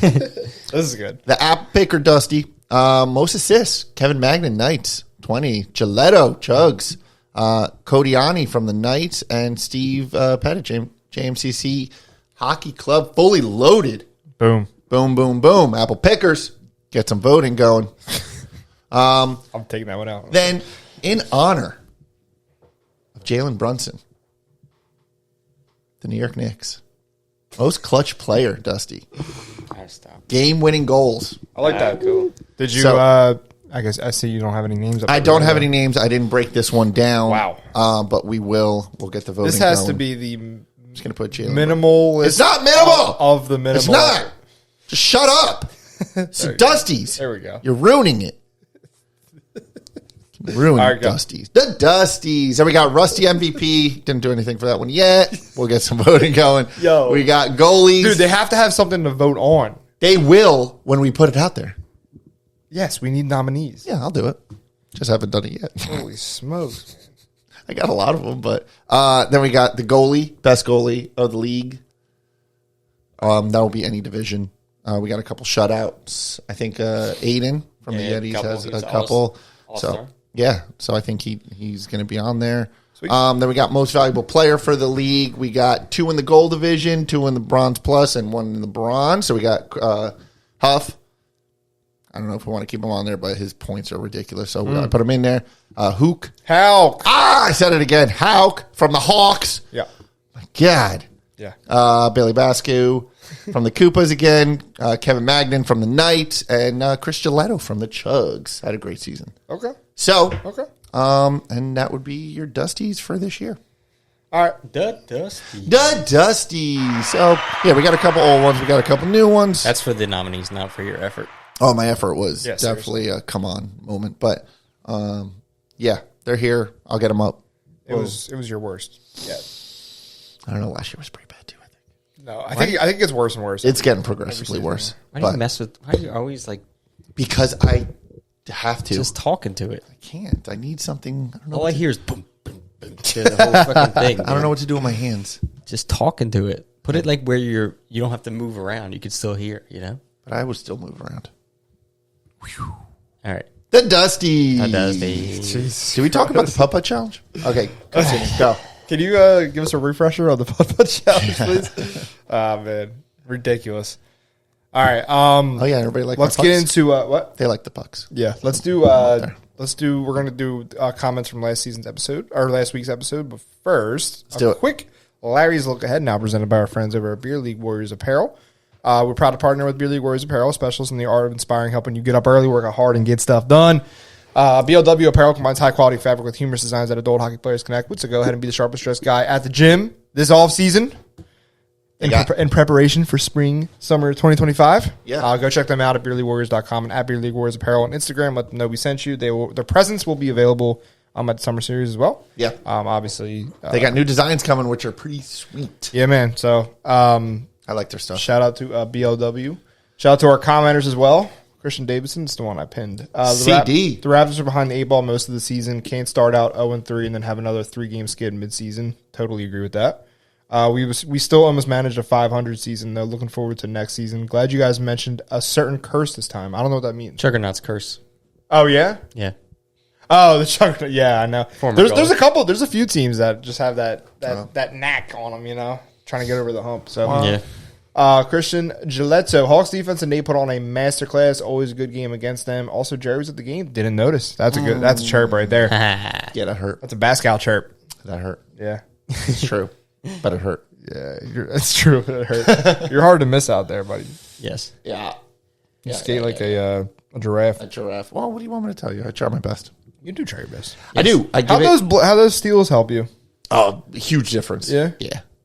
This is good. The apple picker, Dusty. Most assists, Kevin Magnan, Knights, 20. Giletto, Chugs. Kodiani from the Knights, and Steve Pettit, JMCC Hockey Club, fully loaded. Boom. Boom, boom, boom. Apple pickers. Get some voting going. I'm taking that one out. Then, in honor of Jalen Brunson, the New York Knicks, most clutch player, Dusty. I stop. Game-winning goals. I like that. Cool. Did you? So- I guess I see you don't have any names. Up I there don't right have now. any names. I didn't break this one down. Wow. But we will. We'll get the voting This has going. to be the I'm just going to put Jalen. minimal. It's not minimal. of the minimal. It's not. Just shut up. It's the Dusties. There we go. You're ruining it. Ruining All right, go. Dusties. The Dusties. And we got Rusty MVP. Didn't do anything for that one yet. We'll get some voting going. Yo. We got goalies. Dude, they have to have something to vote on. They will when we put it out there. Yes, we need nominees. Yeah, I'll do it. Just haven't done it yet. Holy smokes. I got a lot of them, but then we got the goalie, best goalie of the league. That will be any division. We got a couple shutouts. I think Aiden from the Yetis has a couple. All-star. So I think he's going to be on there. Then we got most valuable player for the league. We got 2 in the gold division, 2 in the bronze plus, and 1 in the bronze. So we got Huff. I don't know if we want to keep him on there, but his points are ridiculous. So I put him in there. Hook. How? I said it again. Hauk from the Hawks. Yeah. My God. Billy Bascu from the Koopas again. Kevin Magnan from the Knight. And Chris Gilletto from the Chugs. Had a great season. Okay. So, Okay. and that would be your Dusties for this year. All right. The Dusty. The Dusties. So, yeah, we got a couple old ones. We got a couple new ones. That's for the nominees, not for your effort. Oh, my effort was Yeah, definitely a come on moment. But, yeah, they're here. I'll get them up. It was your worst. Yeah. I don't know. Last year was pretty bad, too, I think. No, I think it gets worse and worse. It's getting progressively worse. Why do you But mess with? Why are you always like because I have to. just talking to it? I can't. I need something. I don't know. All I hear is boom, boom, boom. To the whole fucking thing. I don't know what to do with my hands. Just talking to it. Put it like where you don't have to move around. You can still hear. You know. But I would still move around. All right. The Dusties. The Dusties. Jesus. Did we talk about the putt-putt challenge? Okay, continue. Go. Can you give us a refresher on the putt-putt challenge, please? Man, ridiculous. All right. Oh yeah, everybody like. Let's my get pucks? into what? They like the pucks. Yeah, let's do. We're gonna do comments from last season's episode or last week's episode. But first, do it. quick Larry's look ahead now presented by our friends over at Beer League Warriors Apparel. We're proud to partner with Beer League Warriors Apparel, specialists in the art of inspiring, helping you get up early, work out hard, and get stuff done. BLW Apparel combines high-quality fabric with humorous designs that adult hockey players connect with, so go ahead and be the sharpest dressed guy at the gym this off-season in preparation for summer 2025. Yeah. Go check them out at beerleaguewarriors.com and at Beer League Warriors Apparel on Instagram. Let them know we sent you. Their presence will be available at the summer series as well. Yeah. Obviously. They got new designs coming, which are pretty sweet. Yeah, man. So I like their stuff. shout out to BLW. Shout out to our commenters as well. Christian Davidson's the one I pinned. CD. The Raptors are behind the 8 ball most of the season. Can't start out 0-3 and then have another 3-game skid mid-season. Totally agree with that. We still almost managed a 500 season, though. Looking forward to next season. Glad you guys mentioned a certain curse this time. I don't know what that means. Juggernaut's curse. Oh, yeah? Yeah. Oh, the Juggernaut. Yeah, I know. There's goalie. There's a few teams that just have that knack on them, you know, trying to get over the hump. So, Yeah. Christian Gilletto, Hawks defense, and they put on a masterclass. Always a good game against them. Also, Jerry was at the game. Didn't notice. That's a chirp right there. Yeah, that hurt. That's a Bascal chirp. That hurt. Yeah. It's true, but it hurt. Yeah, it's true. It hurt. You're hard to miss out there, buddy. Yes. Yeah. You skate like a giraffe. A giraffe. Well, what do you want me to tell you? I try my best. You do try your best. I do. I How give it. how those steals help you? Oh, huge difference. Yeah?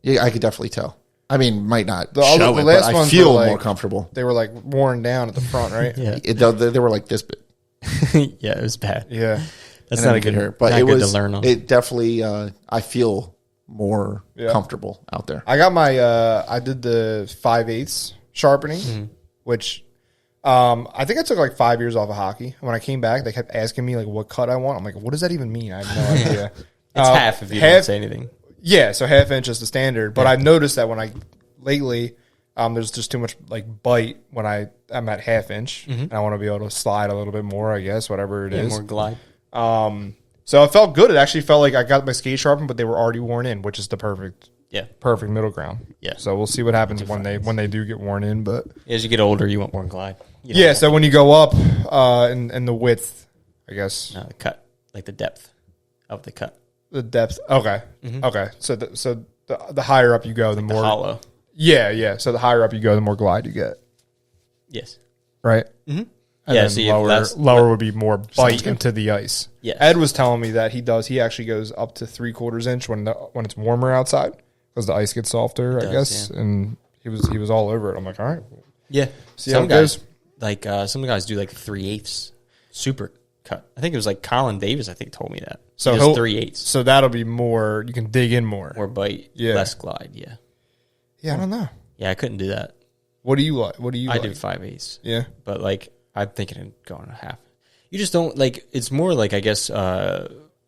Yeah. I could definitely tell. I mean, might not The show the it, last but I ones feel were like- more comfortable. They were like worn down at the front, right? Yeah. They were like this bit. Yeah, it was bad. Yeah. That's And not then a good, here, but not it good was. to learn on. It definitely. I feel more Yeah. comfortable out there. I got my I did the 5/8 sharpening, which I think I took like 5 years off of hockey. When I came back, they kept asking me like what cut I want. I'm like, what does that even mean? I have no idea. It's half if you don't say anything. Yeah, so half inch is the standard. But I've noticed that when I lately, there's just too much like bite when I'm at half inch, and I want to be able to slide a little bit more. I guess whatever it is. More glide. So it felt good. It actually felt like I got my skate sharpened, but they were already worn in, which is the perfect middle ground. Yeah. So we'll see what happens when they do get worn in. But As you get older, you want more glide. yeah, so when you go up in the width, I guess No, the cut, like the depth of the cut. the depth. Okay, okay. So the higher up you go, the more Hollow. Yeah. So the higher up you go, the more glide you get. Yes. Right. Mm-hmm. And Yeah, then so you- that's- lower would be more bite into the ice. Yes. Ed was telling me that he actually goes up to 3/4 inch when it's warmer outside because the ice gets softer, I guess. yeah. And he was all over it. I'm like, all right. Yeah. See how Some it guys, goes. like some guys do like 3/8 super cut. I think it was like Colin Davis, I think, told me that. So He he'll- does 3/8. So that'll be more. You can dig in more. More bite, Yeah. less glide. Yeah. Yeah, I don't know. Yeah, I couldn't do that. What do you like? What do you? I like? did 5/8. Yeah. But like I'm thinking of going a half. You just don't like. It's more like I guess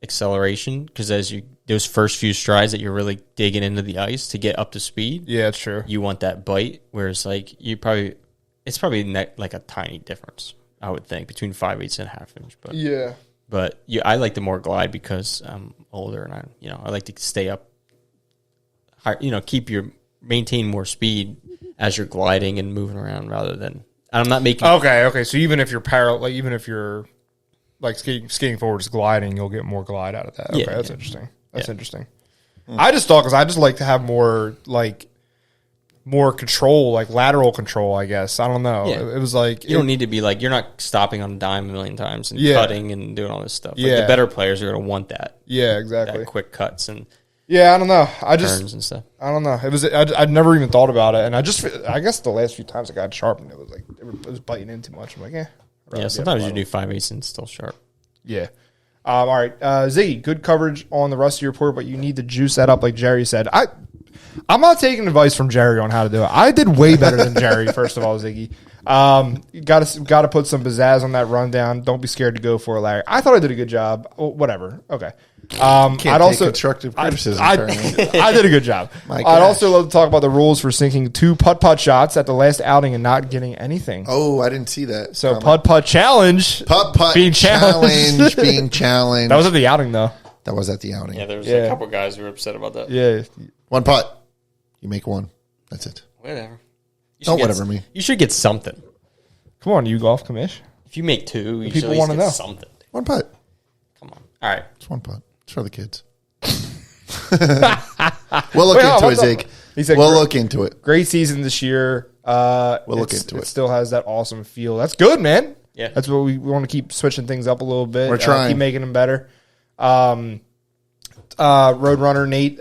acceleration because as you those first few strides that you're really digging into the ice to get up to speed. Yeah, it's true. You want that bite, whereas like it's probably like a tiny difference. I would think between 5/8 and a half inch. But Yeah. but yeah, I like the more glide because I'm older and I like to stay up. High, maintain more speed as you're gliding and moving around rather than. I'm not making. Okay. So even if you're even if you're like skating forward is gliding, you'll get more glide out of that. Okay, Yeah, that's yeah. interesting. That's interesting. I just thought because I just like to have more like more control, like lateral control, I guess. I don't know. Yeah. It was like You don't need to be like, you're not stopping on a dime a million times and Yeah. cutting and doing all this stuff. Like, Yeah. the better players are going to want that. Yeah, exactly. That quick cuts and Yeah, I don't know. turns and stuff. I don't know. It was I'd never even thought about it, and I guess the last few times I got sharpened, it was like it was biting in too much. I'm like, Yeah, sometimes you do 5/8 and it's still sharp. Yeah. All right, Ziggy, good coverage on the rest of your report, but you need to juice that up, like Jerry said. I'm not taking advice from Jerry on how to do it. I did way better than Jerry. First of all, Ziggy, you got to put some pizzazz on that rundown. Don't be scared to go for it, Larry. I thought I did a good job. Oh, whatever. Okay. Can't take constructive criticism. I did a good job. My I'd gosh. also love to talk about the rules for sinking 2 putt-putt shots at the last outing and not getting anything. Oh, I didn't see that. So putt-putt challenge. putt being challenged. being challenged. That was at the outing, though. That was at the outing. Yeah, there was Yeah. a couple guys who were upset about that. Yeah. One putt. You make one. That's it. Whatever. Don't whatever me. You should get something. Come on, you golf commish. If you make 2, you People should at least wanna get know. something. One putt. Come on. All right. It's one putt. It's for the kids. We'll look Wait, into it, what's up? Zeke. He said We'll gr- look into it. Great season this year. We'll look into it. It still has that awesome feel. That's good, man. Yeah. That's what we want to keep switching things up a little bit. We're trying. Keep making them better. Roadrunner Nate,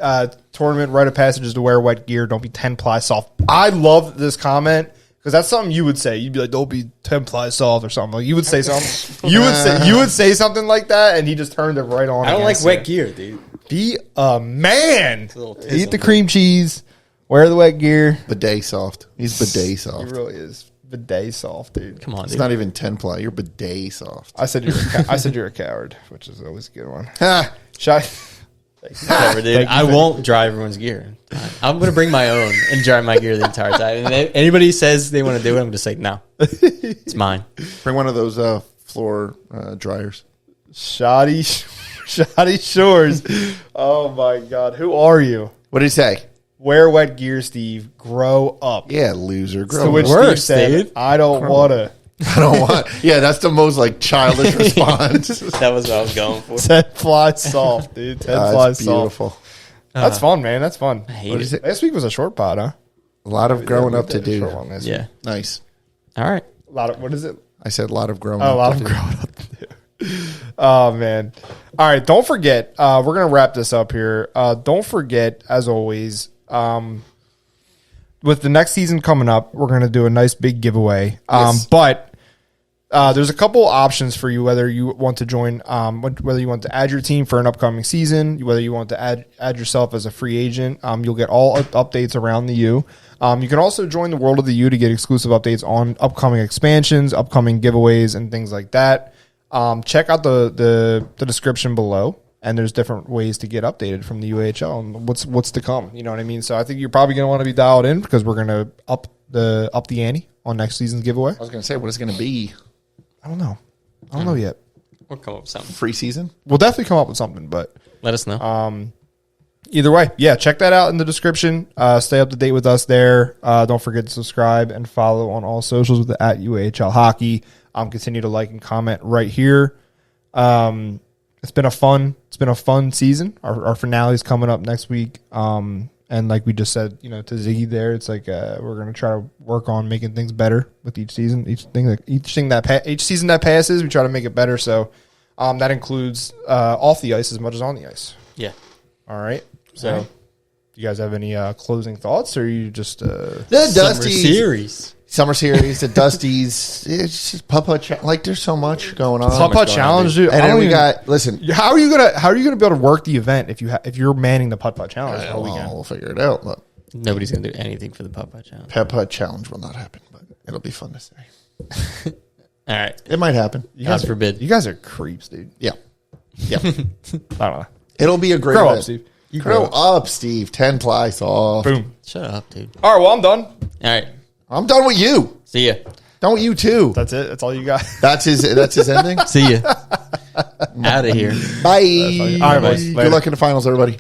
tournament rite of passage is to wear wet gear. Don't be 10 ply soft. I love this comment because that's something you would say. You'd be like, "Don't be 10 ply soft" or something. Like you would say something. You would say something like that, and he just turned it right on. I don't like against wet it. gear, dude. Be a man. a little Eat the tism. cream cheese. Wear the wet gear. Bidet soft. He's bidet He soft. really is bidet soft, dude. Come on, It's dude. not even 10 ply. You're bidet soft. I said you're a coward, which is always a good one. Ha! Shot. Whatever, dude. I won't dry everyone's gear. I'm going to bring my own and dry my gear the entire time. And if anybody says they want to do it, I'm just like, no. It's mine. Bring one of those floor dryers. Shoddy Shores. Oh my God, who are you? What did he say? Wear wet gear, Steve. Grow up. Yeah, loser. To Grow which up. Steve Worse, said, Steve. "I don't want to." I don't want. Yeah, that's the most like childish response. That was what I was going for. 10 fly soft, dude. 10 fly That's soft. beautiful. That's fun, man. That's fun. I hate What it. is it? Last week was a short pod, huh? A lot of growing Yeah, up we to did a do. short one last week. Yeah. Nice. All right. A lot of, what is it? I said a lot of growing Oh, a up lot to of do. growing up to do. Oh, man. All right. Don't forget, we're going to wrap this up here. Don't forget, as always, with the next season coming up, we're going to do a nice big giveaway. Yes. But there's a couple options for you, whether you want to join, whether you want to add your team for an upcoming season, whether you want to add yourself as a free agent. You'll get all updates around the U. You can also join the World of the U to get exclusive updates on upcoming expansions, upcoming giveaways, and things like that. Check out the description below, and there's different ways to get updated from the UAHL and what's to come. You know what I mean? So I think you're probably going to want to be dialed in because we're going to up the ante on next season's giveaway. I was going to say, what is it going to be? I don't know. I don't know yet. We'll come up with something. Free season? We'll definitely come up with something, but Let us know. either way, yeah, check that out in the description. Stay up to date with us there. Don't forget to subscribe and follow on all socials with the @UAHL Hockey. Continue to like and comment right here. It's been a fun season. Our finale is coming up next week. And like we just said, to Ziggy there, it's like we're gonna try to work on making things better with each season. Each season that passes, we try to make it better. So that includes off the ice as much as on the ice. Yeah. All right. So, do you guys have any closing thoughts, or are you just The Summer Dusties. series. Summer series, the Dusties. It's just putt-putt. Like, there's so much going on. putt-putt challenge, dude? And then we got, listen. How are you gonna be able to work the event if you're manning the putt-putt challenge the whole weekend? We'll figure it out. Look, Nobody's going to do anything for the putt-putt challenge. putt-putt challenge will not happen, but it'll be fun to say. All right. It might happen. God forbid. You guys are creeps, dude. Yeah. Yeah. I don't know. It'll be a great Grow up, event. Steve. You grow up, Steve. 10 ply soft. Boom. Shut up, dude. All right. Well, I'm done. All right. I'm done with you. See ya. Don't you too. That's it. That's all you got. That's his ending. See ya. Out of here. Bye. All right, boys. Good Later. luck in the finals, everybody.